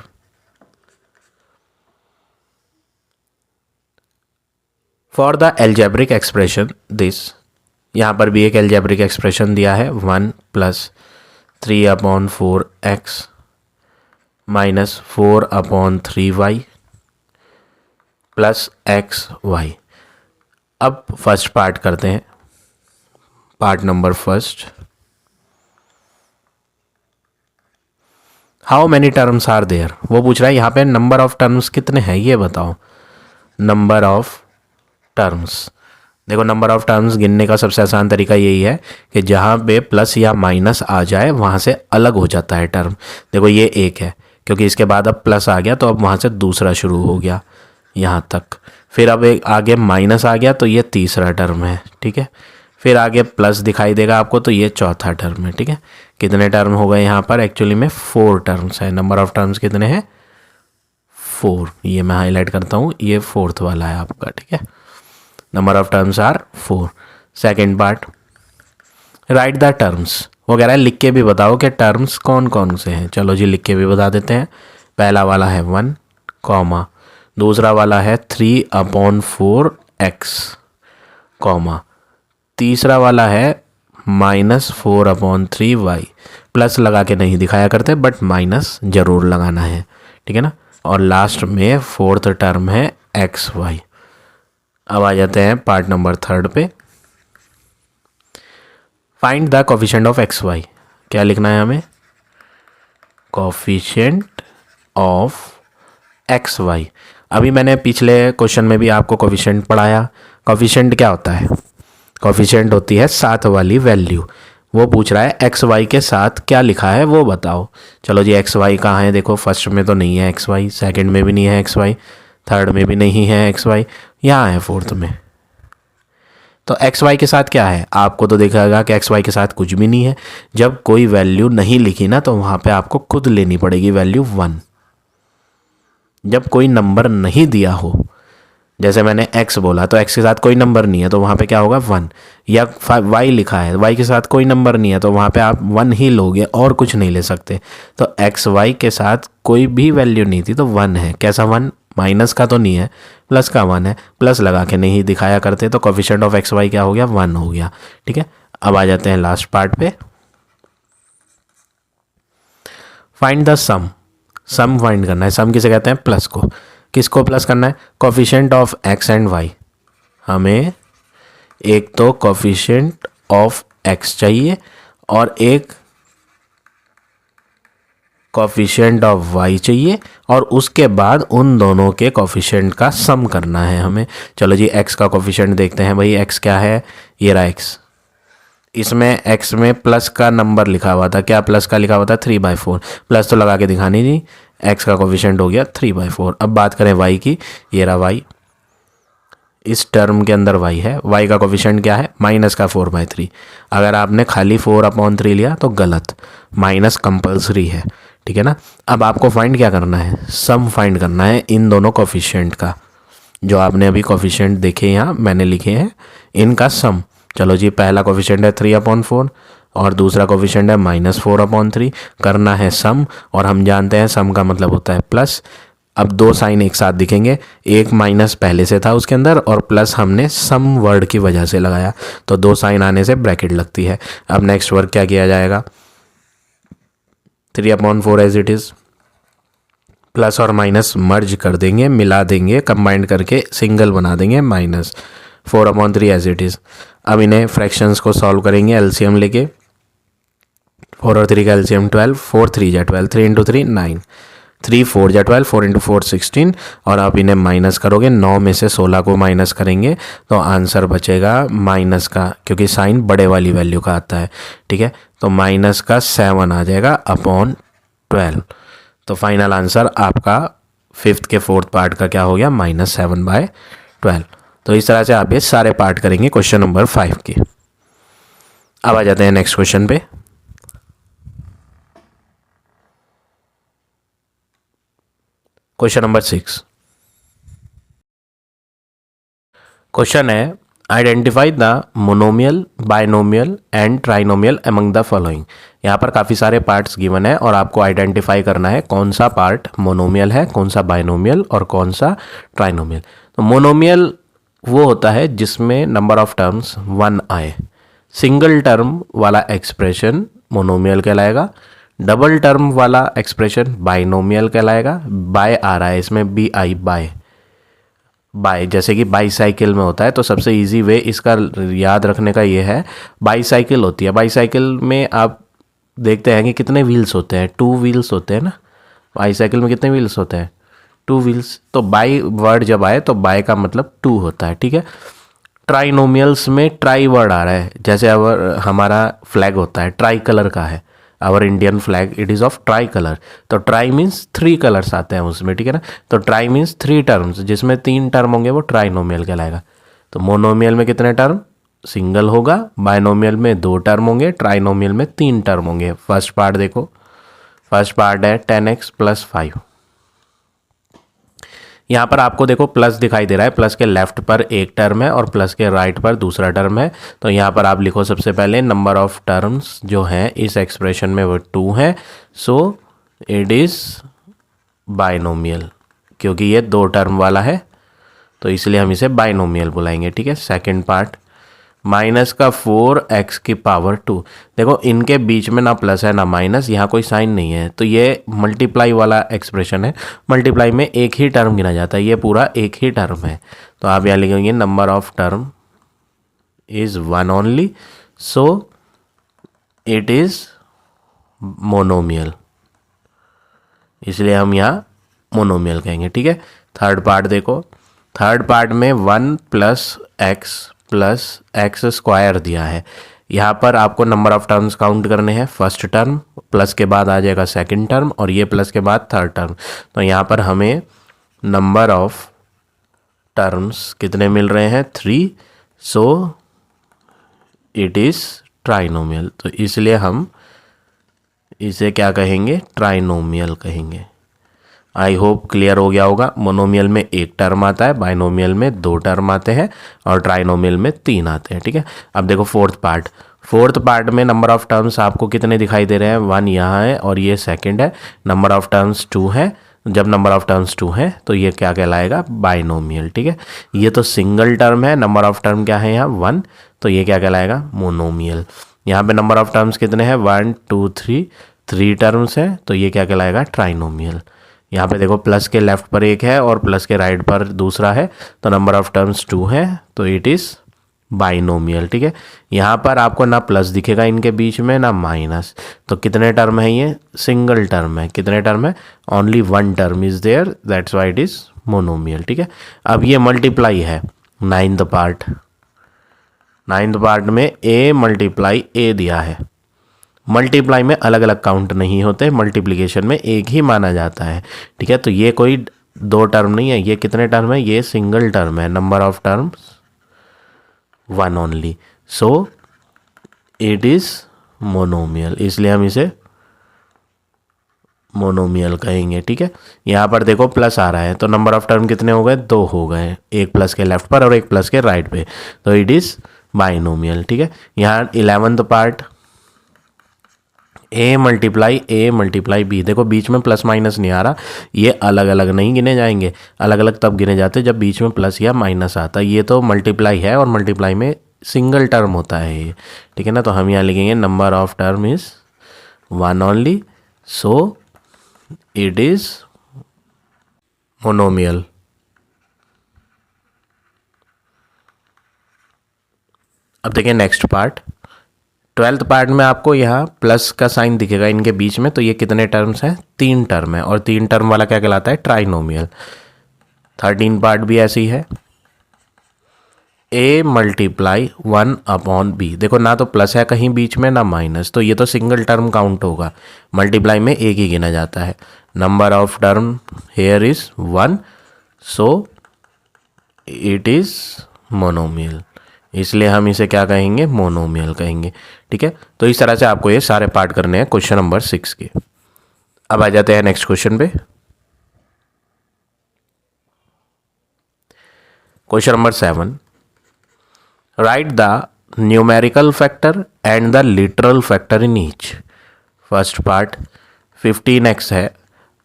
For the algebraic expression this, यहाँ पर भी एक एल्जेब्रिक एक्सप्रेशन दिया है 1 + 3/4x - 4/3y + xy। अब फर्स्ट पार्ट करते हैं, part number first. How many terms are there, वो पूछ रहा है यहाँ पे नंबर ऑफ टर्म्स कितने हैं ये बताओ। नंबर ऑफ टर्म्स, देखो नंबर ऑफ टर्म्स गिनने का सबसे आसान तरीका यही है कि जहाँ पे प्लस या माइनस आ जाए वहाँ से अलग हो जाता है टर्म। देखो ये 1 है, क्योंकि इसके बाद अब प्लस आ गया तो अब वहाँ से दूसरा शुरू हो गया यहाँ तक। फिर अब एक आगे माइनस आ गया तो ये तीसरा टर्म है, ठीक है। फिर आगे प्लस दिखाई देगा आपको तो ये चौथा टर्म है, ठीक है। कितने टर्म हो गए यहाँ पर, एक्चुअली में 4 टर्म्स है। नंबर ऑफ टर्म्स कितने हैं 4, ये मैं हाईलाइट करता हूँ, ये 4th वाला है आपका, ठीक है। Number of terms are 4। Second part, write the terms, वो कह रहा है लिख के भी बताओ कि टर्म्स कौन कौन से हैं। चलो जी लिख के भी बता देते हैं। पहला वाला है 1, कॉमा, दूसरा वाला है 3/4x, कॉमा, तीसरा वाला है -4/3y। प्लस लगा के नहीं दिखाया करते बट माइनस जरूर लगाना है, ठीक है ना। और लास्ट में 4th टर्म है xy। अब आ जाते हैं पार्ट नंबर 3 पे। Find the coefficient of x y, क्या लिखना है हमें, कोफिशिएंट ऑफ एक्स वाई। अभी मैंने पिछले क्वेश्चन में भी आपको कोफिशिएंट पढ़ाया। कोफिशिएंट क्या होता है, कोफिशिएंट होती है साथ वाली वैल्यू। वो पूछ रहा है एक्स वाई के साथ क्या लिखा है वो बताओ। चलो जी एक्स वाई कहाँ है, देखो फर्स्ट में तो नहीं है एक्स वाई, सेकेंड में भी नहीं है एक्स वाई, थर्ड में भी नहीं है एक्स वाई, यहाँ है 4th में। तो एक्स वाई के साथ क्या है, आपको तो दिखेगा कि एक्स वाई के साथ कुछ भी नहीं है। जब कोई वैल्यू नहीं लिखी ना तो वहाँ पे आपको खुद लेनी पड़ेगी वैल्यू 1। जब कोई नंबर नहीं दिया हो, जैसे मैंने x बोला तो x के साथ कोई नंबर नहीं है तो वहाँ पे क्या होगा 1, या y लिखा है y के साथ कोई नंबर नहीं है तो वहाँ पे आप 1 ही लोगे और कुछ नहीं ले सकते। तो x y के साथ कोई भी वैल्यू नहीं थी तो 1 है। कैसा 1, माइनस का तो नहीं है, प्लस का 1 है, प्लस लगा के नहीं दिखाया करते तो कोफिशिएंट ऑफ एक्स वाई क्या हो गया 1 हो गया, ठीक है। अब आ जाते हैं लास्ट पार्ट पे। Find the sum, sum find करना है। सम किसे कहते हैं, प्लस को। किसको प्लस करना है, coefficient of x and y. हमें एक तो कोफिशिएंट ऑफ एक्स चाहिए और एक कोफिशिएंट ऑफ वाई चाहिए, और उसके बाद उन दोनों के कोफिशिएंट का सम करना है हमें। चलो जी एक्स का कोफिशिएंट देखते हैं भाई। एक्स क्या है, ये रहा एक्स। इसमें एक्स में प्लस का नंबर लिखा हुआ था, क्या प्लस का लिखा हुआ था 3/4, प्लस तो लगा के दिखानी नहीं। एक्स का कोफिशिएंट हो गया 3/4। अब बात करें वाई की, ये रहा वाई, इस टर्म के अंदर y है। y का कोफिशिएंट क्या है, माइनस का 4/3। अगर आपने खाली 4/3 लिया तो गलत, माइनस कंपलसरी है, ठीक है ना। अब आपको फाइंड क्या करना है, सम फाइंड करना है इन दोनों कोफिशिएंट का। जो आपने अभी कोफिशिएंट देखे यहाँ मैंने लिखे हैं, इनका सम। चलो जी पहला कोफिशिएंट है 3/4 और दूसरा कोफिशिएंट है -4/3। करना है सम, और हम जानते हैं सम का मतलब होता है प्लस। अब 2 साइन एक साथ दिखेंगे, एक माइनस पहले से था उसके अंदर और प्लस हमने सम वर्ड की वजह से लगाया, तो 2 साइन आने से ब्रैकेट लगती है। अब नेक्स्ट वर्ड क्या किया जाएगा, 3/4 एज इट इज़, प्लस और माइनस मर्ज कर देंगे, मिला देंगे, कंबाइंड करके सिंगल बना देंगे -4/3 एज इट इज़। अब इन्हें फ्रैक्शंस को सॉल्व करेंगे एलसीएम लेके। 4 और 3 का एलसीएम 12, 4 3 जा 12, 3 इंटू 3 9, 3 4 जा 12, 4 इंटू 4 16, और आप इन्हें माइनस करोगे, 9 में से 16 को माइनस करेंगे तो आंसर बचेगा माइनस का, क्योंकि साइन बड़े वाली वैल्यू का आता है, ठीक है। तो माइनस का 7 आ जाएगा अपॉन 12। तो फाइनल आंसर आपका फिफ्थ के फोर्थ पार्ट का क्या हो गया, -7/12। तो इस तरह से आप ये सारे पार्ट करेंगे क्वेश्चन नंबर 5 के। अब आ जाते हैं नेक्स्ट क्वेश्चन पे। Question number 6। क्वेश्चन है, identify the monomial, binomial and trinomial among the following. यहाँ पर काफ़ी सारे पार्ट्स गिवन है और आपको आइडेंटिफाई करना है कौन सा पार्ट मोनोमियल है, कौन सा बाइनोमियल और कौन सा ट्राइनोमियल। तो मोनोमियल वो होता है जिसमें नंबर ऑफ टर्म्स 1 आए। सिंगल टर्म वाला एक्सप्रेशन मोनोमियल कहलाएगा। डबल टर्म वाला एक्सप्रेशन बाइनोमियल कहलाएगा। बाय आ रहा है इसमें, BI बाय, जैसे कि बाईसाइकिल में होता है। तो सबसे इजी वे इसका याद रखने का ये है, बाईसाइकिल होती है, बाईसाइकिल में आप देखते हैं कि कितने व्हील्स होते हैं, 2 व्हील्स होते हैं ना। बाईसाइकिल में कितने व्हील्स होते हैं, 2 व्हील्स। तो बाई वर्ड जब आए तो बाय का मतलब 2 होता है, ठीक है। ट्राइनोमियल्स में ट्राई वर्ड आ रहा है, जैसे हमारा फ्लैग होता है ट्राई कलर का है, our Indian flag it is of tricolour. तो ट्राई मीन्स 3 कलर्स आते हैं उसमें, ठीक है ना। तो ट्राई मीन्स 3 टर्म्स, जिसमें 3 टर्म होंगे वो ट्राइनोमियल कहलाएगा। तो मोनोमियल में कितने टर्म, सिंगल होगा। बाइनोमियल में 2 टर्म होंगे। ट्राइनोमियल में 3 टर्म होंगे। फर्स्ट पार्ट देखो, फर्स्ट पार्ट है 10x + 5। यहाँ पर आपको देखो प्लस दिखाई दे रहा है, प्लस के लेफ्ट पर एक टर्म है और प्लस के राइट पर दूसरा टर्म है। तो यहाँ पर आप लिखो सबसे पहले नंबर ऑफ टर्म्स जो हैं इस एक्सप्रेशन में वो 2 है। सो इट इज़ बाइनोमियल, क्योंकि ये 2 टर्म वाला है तो इसलिए हम इसे बाइनोमियल बुलाएंगे, ठीक है। Second part, -4x⁻²। देखो इनके बीच में ना प्लस है ना माइनस, यहाँ कोई साइन नहीं है, तो ये मल्टीप्लाई वाला एक्सप्रेशन है। मल्टीप्लाई में एक ही टर्म गिना जाता है, ये पूरा एक ही टर्म है। तो आप यहाँ लिखेंगे number of term is 1 only, so it is monomial, इसलिए हम यहाँ मोनोमियल कहेंगे, ठीक है। थर्ड पार्ट देखो, थर्ड पार्ट में 1 + x + x² दिया है। यहाँ पर आपको नंबर ऑफ टर्म्स काउंट करने हैं। फर्स्ट टर्म, प्लस के बाद आ जाएगा सेकंड टर्म और ये प्लस के बाद थर्ड टर्म। तो यहाँ पर हमें नंबर ऑफ टर्म्स कितने मिल रहे हैं, 3। सो इट इज़ ट्राइनोमियल, तो इसलिए हम इसे क्या कहेंगे, ट्राइनोमियल कहेंगे। आई होप क्लियर हो गया होगा। मोनोमियल में 1 टर्म आता है, बाइनोमियल में 2 टर्म आते हैं और ट्राइनोमियल में 3 आते हैं, ठीक है। अब देखो फोर्थ पार्ट, फोर्थ पार्ट में नंबर ऑफ टर्म्स आपको कितने दिखाई दे रहे हैं, 1 यहाँ है और ये सेकंड है। नंबर ऑफ टर्म्स 2 है। जब नंबर ऑफ टर्म्स 2 है तो ये क्या कहलाएगा, बाइनोमियल, ठीक है। ये तो सिंगल टर्म है, नंबर ऑफ टर्म क्या है यहाँ 1, तो ये क्या कहलाएगा, मोनोमियल। यहाँ पे नंबर ऑफ टर्म्स कितने हैं, 1 2 3 टर्म्स है, तो ये क्या कहलाएगा, ट्राइनोमियल। यहाँ पे देखो प्लस के लेफ्ट पर एक है और प्लस के राइट पर दूसरा है, तो नंबर ऑफ टर्म्स 2 है, तो इट इज़ बाइनोमियल, ठीक है। यहाँ पर आपको ना प्लस दिखेगा इनके बीच में ना माइनस, तो कितने टर्म है, ये सिंगल टर्म है। कितने टर्म है, only 1 term is there, that's why it is monomial, ठीक है। अब ये मल्टीप्लाई है, नाइन्थ पार्ट, नाइन्थ पार्ट में A × A दिया है। मल्टीप्लाई में अलग अलग काउंट नहीं होते, मल्टीप्लिकेशन में एक ही माना जाता है, ठीक है। तो ये कोई 2 टर्म नहीं है, ये कितने टर्म है, ये सिंगल टर्म है। Number of terms 1 only, so it is monomial, इसलिए हम इसे मोनोमियल कहेंगे, ठीक है। यहाँ पर देखो प्लस आ रहा है तो नंबर ऑफ टर्म कितने हो गए, 2 हो गए, एक प्लस के लेफ्ट पर और एक प्लस के राइट पे, तो इट इज़ बाइनोमियल, ठीक है। यहाँ 11th पार्ट, A × B। देखो बीच में प्लस माइनस नहीं आ रहा, ये अलग अलग नहीं गिने जाएंगे, अलग अलग तब गिने जाते जब बीच में प्लस या माइनस आता है। ये तो मल्टीप्लाई है और मल्टीप्लाई में सिंगल टर्म होता है ये, ठीक है ना। तो हम यहाँ लिखेंगे number of term is 1 only, so it is monomial. अब देखिए नेक्स्ट पार्ट, ट्वेल्थ पार्ट में आपको यहाँ प्लस का साइन दिखेगा इनके बीच में, तो ये कितने टर्म्स हैं, 3 टर्म है, और 3 टर्म वाला क्या कहलाता है, ट्राइनोमियल। 13 पार्ट भी ऐसी है, a मल्टीप्लाई 1/b। देखो ना तो प्लस है कहीं बीच में ना माइनस, तो ये तो सिंगल टर्म काउंट होगा, मल्टीप्लाई में एक ही गिना जाता है। Number of term here is 1, so it is monomial, इसलिए हम इसे क्या कहेंगे, मोनोमियल कहेंगे। ठीक है, तो इस तरह से आपको ये सारे पार्ट करने हैं क्वेश्चन नंबर 6 के। अब आ जाते हैं नेक्स्ट क्वेश्चन पे। Question number 7, right the numerical factor and the literal factor in each. First part 15x है,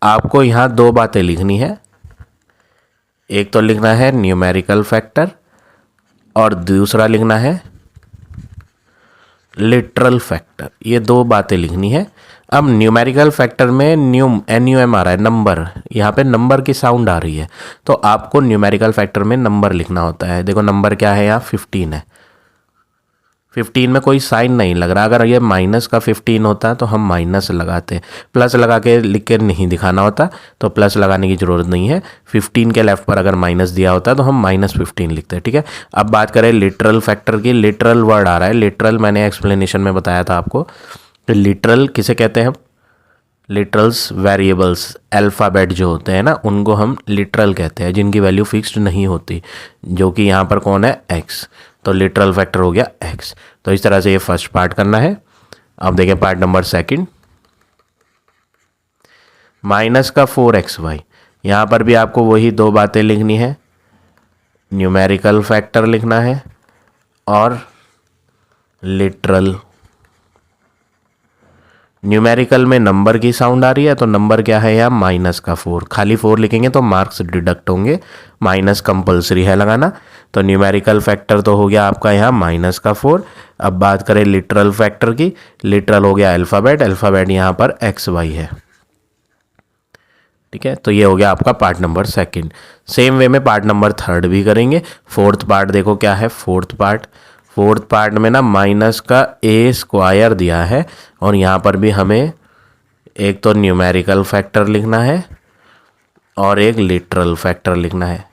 आपको यहाँ दो बातें लिखनी है, एक तो लिखना है न्यूमेरिकल फैक्टर और दूसरा लिखना है लिटरल फैक्टर, ये दो बातें लिखनी है। अब न्यूमेरिकल फैक्टर में NUM आ रहा है, नंबर, यहाँ पे नंबर की साउंड आ रही है, तो आपको न्यूमेरिकल फैक्टर में नंबर लिखना होता है। देखो नंबर क्या है, यहाँ 15 है, 15 में कोई साइन नहीं लग रहा, अगर ये माइनस का 15 होता तो हम माइनस लगाते, प्लस लगा के लिख के नहीं दिखाना होता, तो प्लस लगाने की ज़रूरत नहीं है। 15 के लेफ्ट पर अगर माइनस दिया होता तो हम -15 लिखते हैं। ठीक है, अब बात करें लिटरल फैक्टर की, लिटरल वर्ड आ रहा है, लिटरल मैंने एक्सप्लेनेशन में बताया था आपको, तो लिटरल किसे कहते हैं, लिटरल्स वेरिएबल्स अल्फ़ाबेट जो होते हैं ना, उनको हम लिटरल कहते हैं, जिनकी वैल्यू फिक्स्ड नहीं होती, जो कि यहाँ पर कौन है, x, तो लिटरल फैक्टर हो गया x। तो इस तरह से ये फर्स्ट पार्ट करना है। अब देखें पार्ट नंबर सेकंड, माइनस का 4xy, यहाँ पर भी आपको वही दो बातें लिखनी है, न्यूमेरिकल फैक्टर लिखना है और लिटरल। न्यूमेरिकल में नंबर की साउंड आ रही है, तो नंबर क्या है यहाँ, माइनस का 4, खाली 4 लिखेंगे तो मार्क्स डिडक्ट होंगे, माइनस कंपलसरी है लगाना। तो न्यूमेरिकल फैक्टर तो हो गया आपका यहाँ माइनस का 4। अब बात करें लिटरल फैक्टर की, लिटरल हो गया अल्फ़ाबेट, अल्फ़ाबेट यहाँ पर XY है। ठीक है, तो ये हो गया आपका part number second. Same way में पार्ट नंबर थर्ड भी करेंगे। फोर्थ पार्ट देखो क्या है, फोर्थ पार्ट में ना माइनस का A² दिया है, और यहाँ पर भी हमें एक तो न्यूमेरिकल फैक्टर लिखना है और एक लिटरल फैक्टर लिखना है।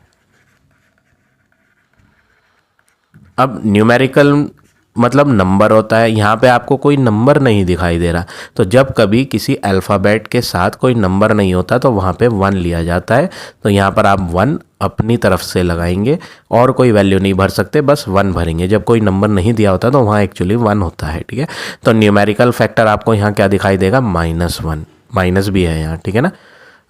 अब न्यूमेरिकल मतलब नंबर होता है, यहाँ पे आपको कोई नंबर नहीं दिखाई दे रहा, तो जब कभी किसी अल्फ़ाबेट के साथ कोई नंबर नहीं होता तो वहाँ पे 1 लिया जाता है, तो यहाँ पर आप 1 अपनी तरफ से लगाएंगे और कोई वैल्यू नहीं भर सकते, बस 1 भरेंगे। जब कोई नंबर नहीं दिया होता तो वहाँ एक्चुअली 1 होता है। ठीक है, तो न्यूमेरिकल फैक्टर आपको यहाँ क्या दिखाई देगा, -1, माइनस भी है यहाँ। ठीक है ना,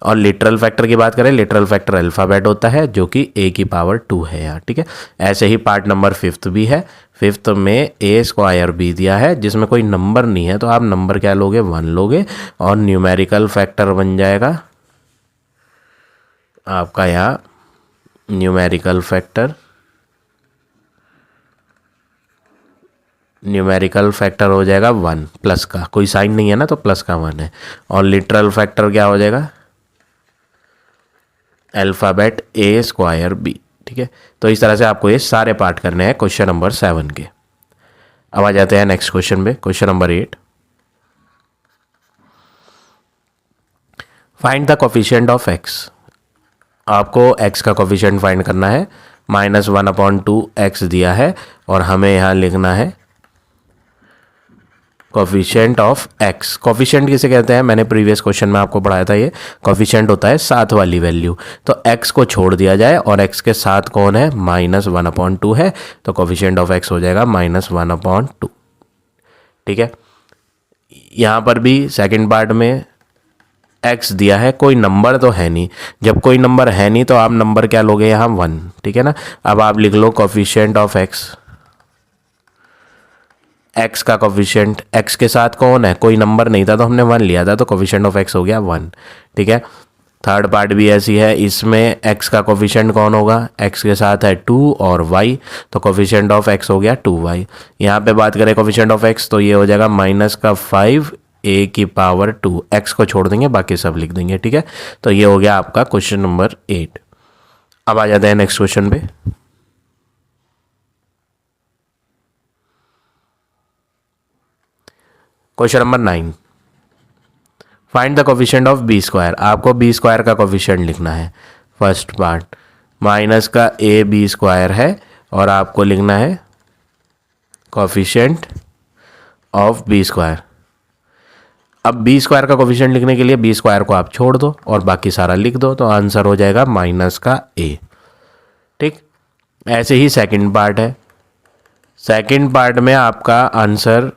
और लिटरल फैक्टर की बात करें, लिटरल फैक्टर अल्फ़ाबेट होता है जो कि A² है यहाँ। ठीक है, ऐसे ही पार्ट नंबर 5 भी है, 5 में A² दिया है जिसमें कोई नंबर नहीं है, तो आप नंबर क्या लोगे, 1 लोगे, और न्यूमेरिकल फैक्टर बन जाएगा आपका यहाँ न्यूमेरिकल फैक्टर हो जाएगा 1, प्लस का कोई साइन नहीं है ना, तो प्लस का 1 है। और लिटरल फैक्टर क्या हो जाएगा, अल्फ़ाबेट A²B। ठीक है, तो इस तरह से आपको ये सारे पार्ट करने हैं क्वेश्चन नंबर 7 के। अब आ जाते हैं नेक्स्ट क्वेश्चन पे, question number 8, find the coefficient of x। आपको x का कोफिशिएंट फाइंड करना है, -1/2x दिया है, और हमें यहाँ लिखना है कोफिशिएंट ऑफ x। कोफिशिएंट किसे कहते हैं, मैंने प्रीवियस क्वेश्चन में आपको पढ़ाया था, ये कोफिशिएंट होता है साथ वाली वैल्यू, तो x को छोड़ दिया जाए और x के साथ कौन है, -1/2 है, तो कोफिशिएंट ऑफ x हो जाएगा -1/2। ठीक है, यहाँ पर भी सेकंड पार्ट में x दिया है, कोई नंबर तो है नहीं, जब कोई नंबर है नहीं तो आप नंबर क्या लोगे यहाँ, 1। ठीक है ना, अब आप लिख लो कोफिशिएंट ऑफ x का कोफिशिएंट, x के साथ कौन है, कोई नंबर नहीं था तो हमने 1 लिया था, तो कोफिशिएंट ऑफ x हो गया 1। ठीक है, थर्ड पार्ट भी ऐसी है, इसमें x का कोफिशिएंट कौन होगा, x के साथ है 2 और y, तो कोफिशिएंट ऑफ x हो गया 2y। यहाँ पे बात करें कोफिशिएंट ऑफ x, तो ये हो जाएगा -5 A²2, x को छोड़ देंगे बाकी सब लिख देंगे। ठीक है, तो ये हो गया आपका क्वेश्चन नंबर 8। अब आ जाते हैं नेक्स्ट क्वेश्चन पे। Question number 9, find the coefficient of b square. आपको बी स्क्वायर का कोफिशिएंट लिखना है। फर्स्ट पार्ट माइनस का ए बी स्क्वायर है और आपको लिखना है कोफिशिएंट ऑफ बी स्क्वायर। अब बी स्क्वायर का कोफिशिएंट लिखने के लिए बी स्क्वायर को आप छोड़ दो और बाकी सारा लिख दो, तो आंसर हो जाएगा माइनस का ए। ठीक, ऐसे ही सेकंड पार्ट है। सेकंड पार्ट में आपका आंसर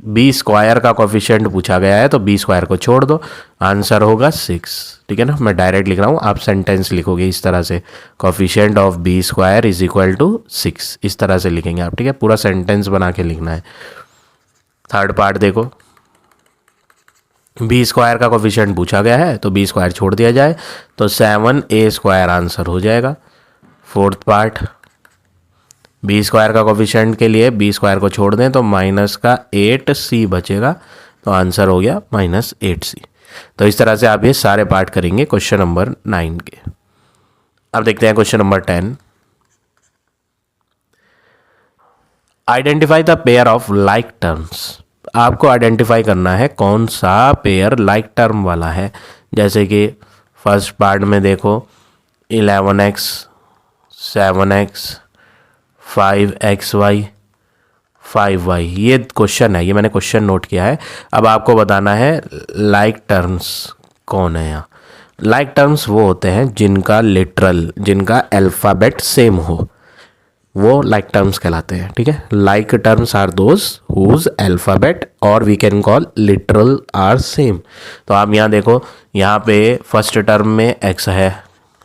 बी स्क्वायर का कोफिशिएंट पूछा गया है, तो बी स्क्वायर को छोड़ दो, आंसर होगा 6। ठीक है ना, मैं डायरेक्ट लिख रहा हूँ, आप सेंटेंस लिखोगे इस तरह से, coefficient of b square is equal to 6, इस तरह से लिखेंगे आप। ठीक है, पूरा सेंटेंस बना के लिखना है। थर्ड पार्ट देखो, बी स्क्वायर का कोफिशिएंट पूछा गया है तो बी स्क्वायर छोड़ दिया जाए, तो 7a स्क्वायर आंसर हो जाएगा। फोर्थ पार्ट, बी स्क्वायर का कोफिशिएंट के लिए बी स्क्वायर को छोड़ दें तो माइनस का 8c बचेगा, तो आंसर हो गया माइनस 8c। तो इस तरह से आप ये सारे पार्ट करेंगे क्वेश्चन नंबर 9 के। अब देखते हैं question number 10, identify the pair of like terms. आपको आइडेंटिफाई करना है कौन सा पेयर लाइक टर्म वाला है। जैसे कि फर्स्ट पार्ट में देखो 11x 7x 5xy 5y, ये क्वेश्चन है, ये मैंने क्वेश्चन नोट किया है। अब आपको बताना है लाइक टर्म्स कौन है यहाँ। लाइक टर्म्स वो होते हैं जिनका लिटरल, जिनका अल्फ़ाबेट सेम हो, वो लाइक टर्म्स कहलाते हैं। ठीक है, like terms are those whose alphabet और we can call literal are same. तो आप यहाँ देखो, यहाँ पे फर्स्ट टर्म में x है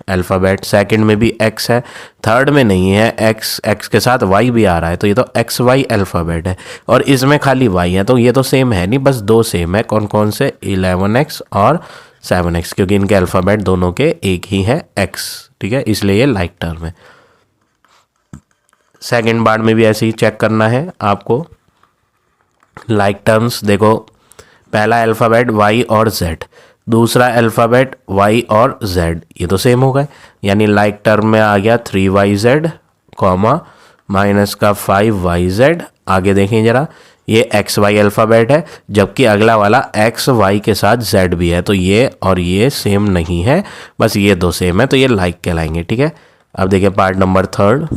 अल्फ़ाबेट, सेकंड में भी x है, थर्ड में नहीं है x के साथ y भी आ रहा है, तो ये तो xy अल्फ़ाबेट है, और इसमें खाली y है, तो ये तो सेम है नहीं, बस दो सेम है। कौन कौन से, 11x और 7x, क्योंकि इनके अल्फ़ाबेट दोनों के एक ही है x। ठीक है, इसलिए ये लाइक टर्म है। सेकंड पार्ट में भी ऐसे ही चेक करना है आपको लाइक टर्म्स। देखो, पहला अल्फ़ाबेट y और z, दूसरा अल्फ़ाबेट y और z, ये तो सेम हो गए, यानी लाइक टर्म में आ गया 3yz कॉमा माइनस का 5yz। आगे देखें जरा, ये xy अल्फ़ाबेट है, जबकि अगला वाला xy के साथ z भी है, तो ये और ये सेम नहीं है, बस ये दो सेम है, तो ये लाइक कहलाएंगे। ठीक है, अब देखिए पार्ट नंबर थर्ड,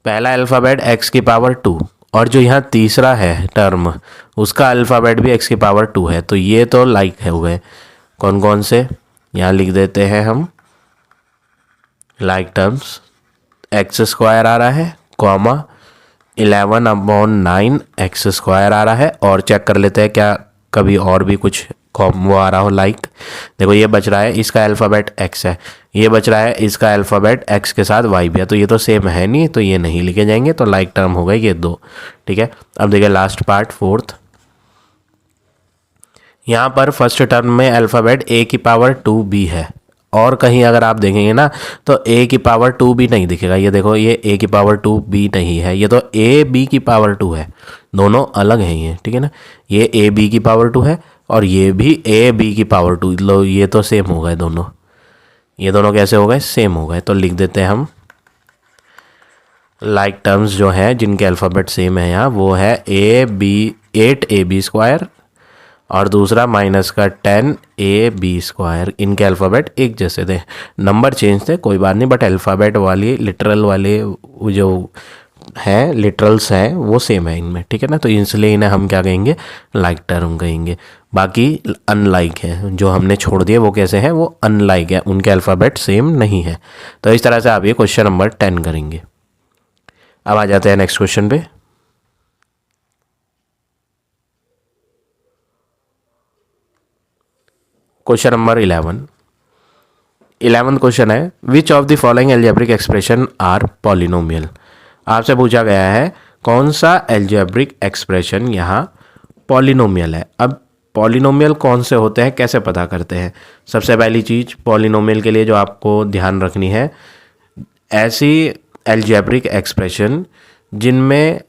पहला अल्फ़ाबेट x की पावर 2 और जो यहाँ तीसरा है टर्म उसका अल्फ़ाबेट भी x की पावर 2 है, तो ये तो लाइक है हो गए। कौन कौन से, यहाँ लिख देते हैं हम लाइक टर्म्स। x स्क्वायर आ रहा है कॉमा 11/9 x स्क्वायर आ रहा है, और चेक कर लेते हैं क्या कभी और भी कुछ वो आ रहा हो लाइक। देखो, ये बच रहा है, इसका अल्फ़ाबेट x है, ये बच रहा है, इसका अल्फ़ाबेट x के साथ y भी है, तो ये तो सेम है नहीं, तो ये नहीं लिखे जाएंगे, तो लाइक टर्म हो गए ये दो। ठीक है, अब देखिए लास्ट पार्ट फोर्थ, यहाँ पर फर्स्ट टर्म में अल्फ़ाबेट a की पावर 2b है, और कहीं अगर आप देखेंगे ना तो a की पावर 2b नहीं दिखेगा। ये देखो, ये a की पावर 2b नहीं है, ये तो a b की पावर 2 है, दोनों अलग हैं ये। ठीक है ना, ये a b की पावर 2 है और ये भी a b की पावर 2, लो ये तो सेम हो गए दोनों। ये दोनों कैसे हो गए, सेम हो गए, तो लिख देते हैं हम लाइक टर्म्स जो हैं जिनके अल्फ़ाबेट सेम है यहाँ, वो है 8ab स्क्वायर और दूसरा माइनस का 10ab स्क्वायर। इनके अल्फ़ाबेट एक जैसे थे, नंबर चेंज थे, कोई बात नहीं, बट अल्फ़ाबेट वाली लिटरल वाले जो हैं लिटरल्स हैं वो सेम है इनमें। ठीक है ना, तो इसलिए इन्हें हम क्या कहेंगे, लाइक टर्म कहेंगे। बाकी अनलाइक है, जो हमने छोड़ दिए वो कैसे हैं, वो अनलाइक है, उनके अल्फ़ाबेट सेम नहीं है। तो इस तरह से आप ये क्वेश्चन नंबर 10 करेंगे। अब आ जाते हैं नेक्स्ट क्वेश्चन पे। क्वेश्चन नंबर 11th क्वेश्चन है, which of the following algebraic expression are polynomial. आपसे पूछा गया है कौन सा एल्जेब्रिक एक्सप्रेशन यहाँ पॉलिनोमियल है। अब पॉलिनोमियल कौन से होते हैं, कैसे पता करते हैं। सबसे पहली चीज़ पॉलिनोमियल के लिए जो आपको ध्यान रखनी है, ऐसी एल्जेब्रिक एक्सप्रेशन जिनमें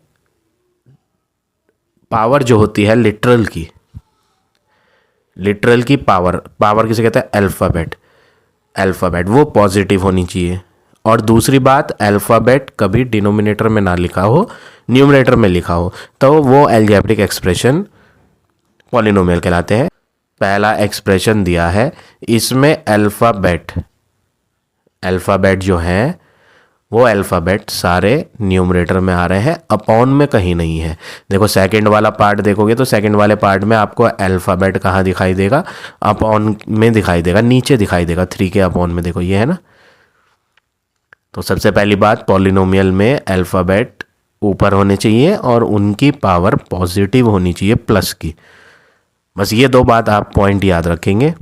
पावर जो होती है लिटरल की पावर किसे कहते हैं, अल्फ़ाबेट वो पॉजिटिव होनी चाहिए, और दूसरी बात, अल्फ़ाबेट कभी डिनोमिनेटर में ना लिखा हो, न्यूमरेटर में लिखा हो, तो वो अलजेब्रिक एक्सप्रेशन पॉलिनोमियल कहलाते हैं। पहला एक्सप्रेशन दिया है, इसमें अल्फ़ाबेट जो है वो अल्फ़ाबेट सारे न्यूमरेटर में आ रहे हैं, अपॉन में कहीं नहीं है। देखो सेकंड वाला पार्ट देखोगे तो सेकंड वाले पार्ट में आपको अल्फ़ाबेट कहाँ दिखाई देगा, अपॉन में दिखाई देगा, नीचे दिखाई देगा 3 के अपॉन में, देखो ये है ना। तो सबसे पहली बात, पॉलिनोमियल में अल्फ़ाबेट ऊपर होने चाहिए और उनकी पावर पॉजिटिव होनी चाहिए प्लस की। बस ये 2 बात आप पॉइंट याद रखेंगे।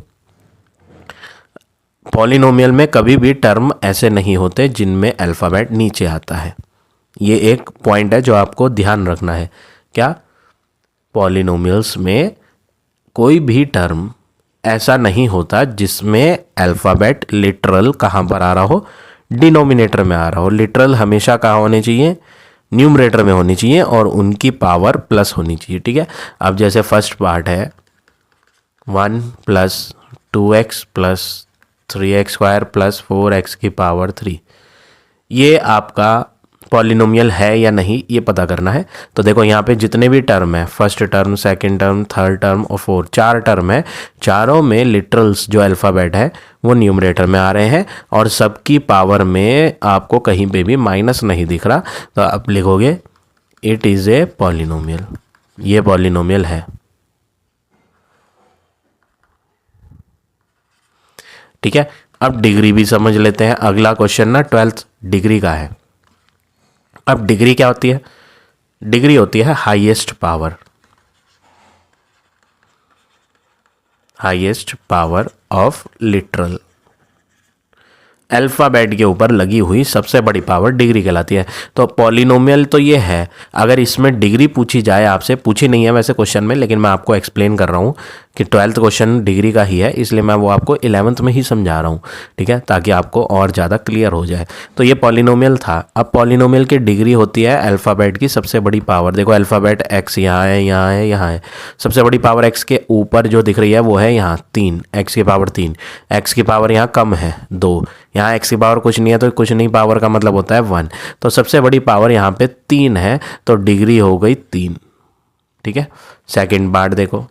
पॉलिनोमियल में कभी भी टर्म ऐसे नहीं होते जिनमें अल्फ़ाबेट नीचे आता है। ये एक पॉइंट है जो आपको ध्यान रखना है। क्या? पॉलिनोमियल्स में कोई भी टर्म ऐसा नहीं होता जिसमें अल्फ़ाबेट लिटरल कहाँ पर आ रहा हो, डिनोमिनेटर में आ रहा हो। लिटरल हमेशा कहाँ होने चाहिए, न्यूमरेटर में होनी चाहिए और उनकी पावर प्लस होनी चाहिए। ठीक है, अब जैसे फर्स्ट पार्ट है 1 + 2x + 3x² + 4x की पावर 3, ये आपका पॉलिनोमियल है या नहीं ये पता करना है। तो देखो यहाँ पे जितने भी टर्म है, first term, second term, third term और फोर्थ, 4 टर्म है, चारों में लिटरल्स जो अल्फ़ाबेट है वो न्यूमरेटर में आ रहे हैं और सबकी पावर में आपको कहीं पे भी माइनस नहीं दिख रहा। तो आप लिखोगे इट इज़ ए पॉलिनोमियल, ये पॉलिनोमियल है। ठीक है, अब डिग्री भी समझ लेते हैं। अगला क्वेश्चन ना 12th डिग्री का है। अब डिग्री क्या होती है? डिग्री होती है highest power of literal. Alphabet के ऊपर लगी हुई सबसे बड़ी पावर डिग्री कहलाती है। तो पॉलिनोमियल तो ये है, अगर इसमें डिग्री पूछी जाए आपसे, पूछी नहीं है वैसे क्वेश्चन में, लेकिन मैं आपको एक्सप्लेन कर रहा हूँ कि 12th क्वेश्चन डिग्री का ही है, इसलिए मैं वो आपको 11th में ही समझा रहा हूँ। ठीक है, ताकि आपको और ज़्यादा क्लियर हो जाए। तो ये पॉलिनोमियल था। अब पॉलिनोमियल की डिग्री होती है अल्फ़ाबेट की सबसे बड़ी पावर। देखो अल्फ़ाबेट x यहाँ है, यहाँ है, यहाँ है, सबसे बड़ी पावर x के ऊपर जो दिख रही है वो है यहाँ 3, x की पावर 3। x की पावर यहाँ कम है 2, यहाँ x की पावर कुछ नहीं है, तो कुछ नहीं पावर का मतलब होता है 1। तो सबसे बड़ी पावर यहाँ पे 3 है, तो डिग्री हो गई 3। ठीक है, सेकंड पार्ट देखो।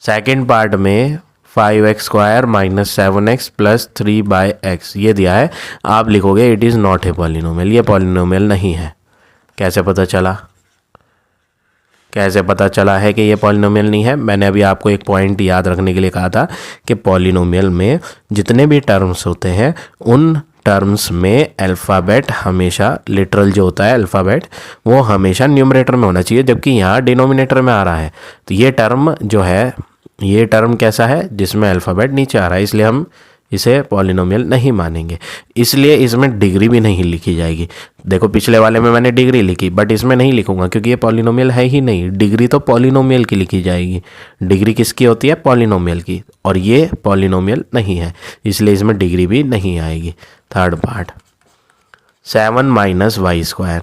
सेकंड पार्ट में 5x² - 7x + 3/x ये दिया है। आप लिखोगे it is not a polynomial, ये पॉलिनोमियल नहीं है। कैसे पता चला? कैसे पता चला है कि ये पॉलिनोमियल नहीं है? मैंने अभी आपको एक पॉइंट याद रखने के लिए कहा था कि पॉलिनोमियल में जितने भी टर्म्स होते हैं उन टर्म्स में अल्फ़ाबेट हमेशा, लिटरल जो होता है अल्फ़ाबेट, वो हमेशा न्यूमरेटर में होना चाहिए, जबकि यहाँ डिनोमिनेटर में आ रहा है। तो ये टर्म जो है, ये टर्म कैसा है? जिसमें अल्फ़ाबेट नीचे आ रहा है, इसलिए हम इसे पॉलिनोमियल नहीं मानेंगे। इसलिए इसमें डिग्री भी नहीं लिखी जाएगी। देखो पिछले वाले में मैंने डिग्री लिखी, बट इसमें नहीं लिखूंगा क्योंकि ये पॉलिनोमियल है ही नहीं। डिग्री तो पॉलिनोमियल की लिखी जाएगी। डिग्री किसकी होती है? पॉलिनोमियल की, और ये पॉलिनोमियल नहीं है, इसलिए इसमें डिग्री भी नहीं आएगी। थर्ड पार्ट 7 - y²,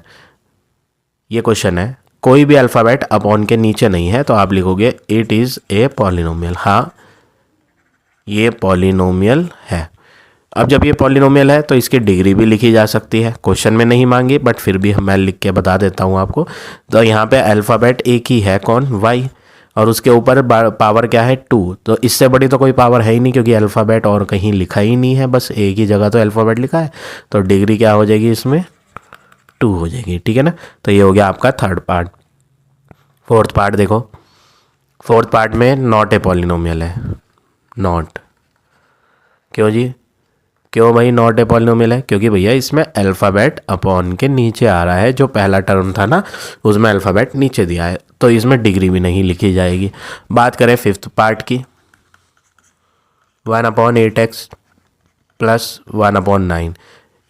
ये क्वेश्चन है। कोई भी अल्फ़ाबेट अपॉन के नीचे नहीं है, तो आप लिखोगे इट इज़ ए पॉलिनोमियल। हाँ, ये पॉलिनोमियल है। अब जब ये पॉलिनोमियल है तो इसकी डिग्री भी लिखी जा सकती है। क्वेश्चन में नहीं मांगी, बट फिर भी मैं लिख के बता देता हूँ आपको। तो यहाँ पे अल्फ़ाबेट एक ही है, कौन? y, और उसके ऊपर पावर क्या है? 2। तो इससे बड़ी तो कोई पावर है ही नहीं, क्योंकि अल्फ़ाबेट और कहीं लिखा ही नहीं है, बस एक ही जगह तो अल्फ़ाबेट लिखा है। तो डिग्री क्या हो जाएगी? इसमें 2 हो जाएगी। ठीक है ना? तो ये हो गया आपका थर्ड पार्ट। फोर्थ पार्ट देखो। फोर्थ पार्ट में नॉट ए पॉलिनोमियल है। नॉट, क्यों जी? क्यों भाई नॉट ए पॉलिनोमियल है? क्योंकि भैया इसमें अल्फ़ाबेट अपॉन के नीचे आ रहा है। जो पहला टर्म था ना, उसमें अल्फ़ाबेट नीचे दिया है, तो इसमें डिग्री भी नहीं लिखी जाएगी। बात करें फिफ्थ पार्ट की, 1/8x + 1/9,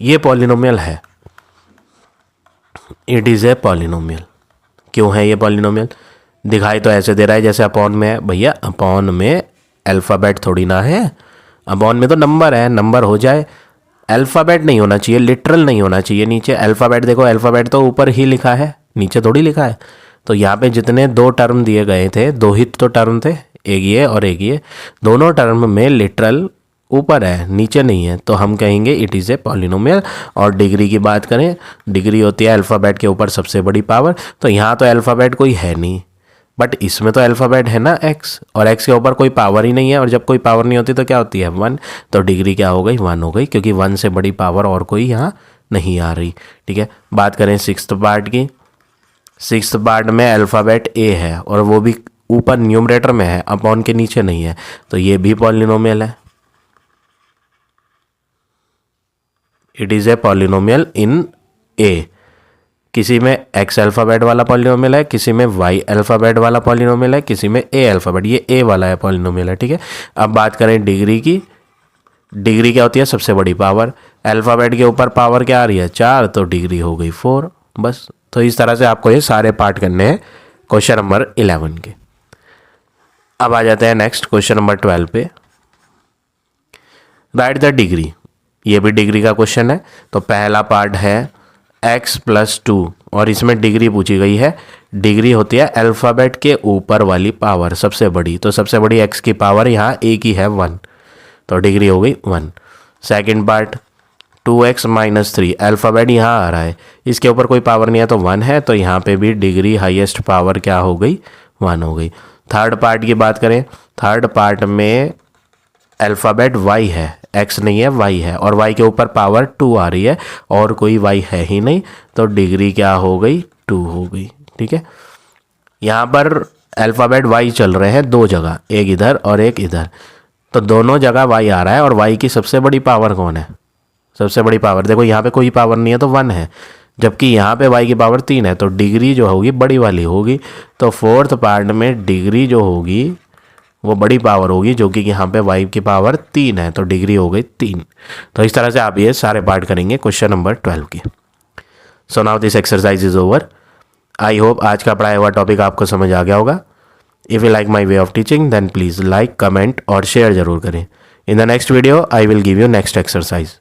ये पॉलिनोमियल है। It is a polynomial. क्यों है ये पॉलिनोमियल? दिखाई तो ऐसे दे रहा है जैसे अपॉन में है। भैया अपॉन में अल्फ़ाबेट थोड़ी ना है, अपॉन में तो नंबर है। नंबर हो जाए, अल्फ़ाबेट नहीं होना चाहिए, लिटरल नहीं होना चाहिए। नीचे अल्फ़ाबेट देखो, अल्फ़ाबेट तो ऊपर ही लिखा है, नीचे थोड़ी लिखा है। तो यहाँ पे जितने 2 टर्म दिए गए थे, 2 ही तो टर्म थे, एक ये और एक ये, दोनों टर्म में लिटरल ऊपर है, नीचे नहीं है, तो हम कहेंगे इट इज़ ए पॉलिनोमियल। और डिग्री की बात करें, डिग्री होती है अल्फ़ाबेट के ऊपर सबसे बड़ी पावर। तो यहाँ तो अल्फ़ाबेट कोई है नहीं, बट इसमें तो अल्फ़ाबेट है ना x, और x के ऊपर कोई पावर ही नहीं है, और जब कोई पावर नहीं होती तो क्या होती है 1। तो डिग्री क्या हो गई 1 हो गई, क्योंकि 1 से बड़ी पावर और कोई यहाँ नहीं आ रही। ठीक है, बात करें सिक्स्थ पार्ट की। सिक्स्थ पार्ट में अल्फ़ाबेट a है और वो भी ऊपर न्यूमरेटर में है, अपॉन के नीचे नहीं है, तो ये भी पॉलिनोमियल है। It is a polynomial in A. किसी में x अल्फ़ाबेट वाला पॉलिनोमियल है, किसी में y अल्फ़ाबेट वाला पॉलिनोमियल है, किसी में a अल्फ़ाबेट, ये a वाला है पॉलिनोमियल है। ठीक है, अब बात करें डिग्री की। डिग्री क्या होती है सबसे बड़ी पावर। अल्फ़ाबेट के ऊपर पावर क्या आ रही है 4, तो डिग्री हो गई 4 बस। तो इस तरह से आपको ये सारे पार्ट करने हैं क्वेश्चन नंबर 11 के। अब आ जाते हैं नेक्स्ट क्वेश्चन नंबर 12 पे। राइट द डिग्री, ये भी डिग्री का क्वेश्चन है। तो पहला पार्ट है x + 2 और इसमें डिग्री पूछी गई है। डिग्री होती है अल्फ़ाबेट के ऊपर वाली पावर सबसे बड़ी, तो सबसे बड़ी x की पावर यहाँ a की है 1, तो डिग्री हो गई 1। सेकंड पार्ट 2x - 3, अल्फ़ाबेट यहाँ आ रहा है, इसके ऊपर कोई पावर नहीं है तो 1 है, तो यहाँ पे भी डिग्री हाईएस्ट पावर क्या हो गई 1 हो गई। थर्ड पार्ट की बात करें, थर्ड पार्ट में अल्फ़ाबेट y है, x नहीं है y है, और y के ऊपर पावर 2 आ रही है और कोई y है ही नहीं, तो डिग्री क्या हो गई 2 हो गई। ठीक है, यहाँ पर अल्फ़ाबेट y चल रहे हैं दो जगह, एक इधर और एक इधर, तो दोनों जगह y आ रहा है। और y की सबसे बड़ी पावर कौन है, सबसे बड़ी पावर देखो, यहाँ पे कोई पावर नहीं है तो 1 है, जबकि यहाँ पे y की पावर 3 है, तो डिग्री जो होगी बड़ी वाली होगी। तो फोर्थ पार्ट में डिग्री जो होगी वो बड़ी पावर होगी, जो कि यहाँ पे y की पावर 3 है, तो डिग्री हो गई 3। तो इस तरह से आप ये सारे पार्ट करेंगे क्वेश्चन नंबर 12 के। So now this exercise is over. I hope आज का पढ़ाया हुआ टॉपिक आपको समझ आ गया होगा। If you like my way of teaching then please like, comment और शेयर जरूर करें। In the next video I will give you next exercise.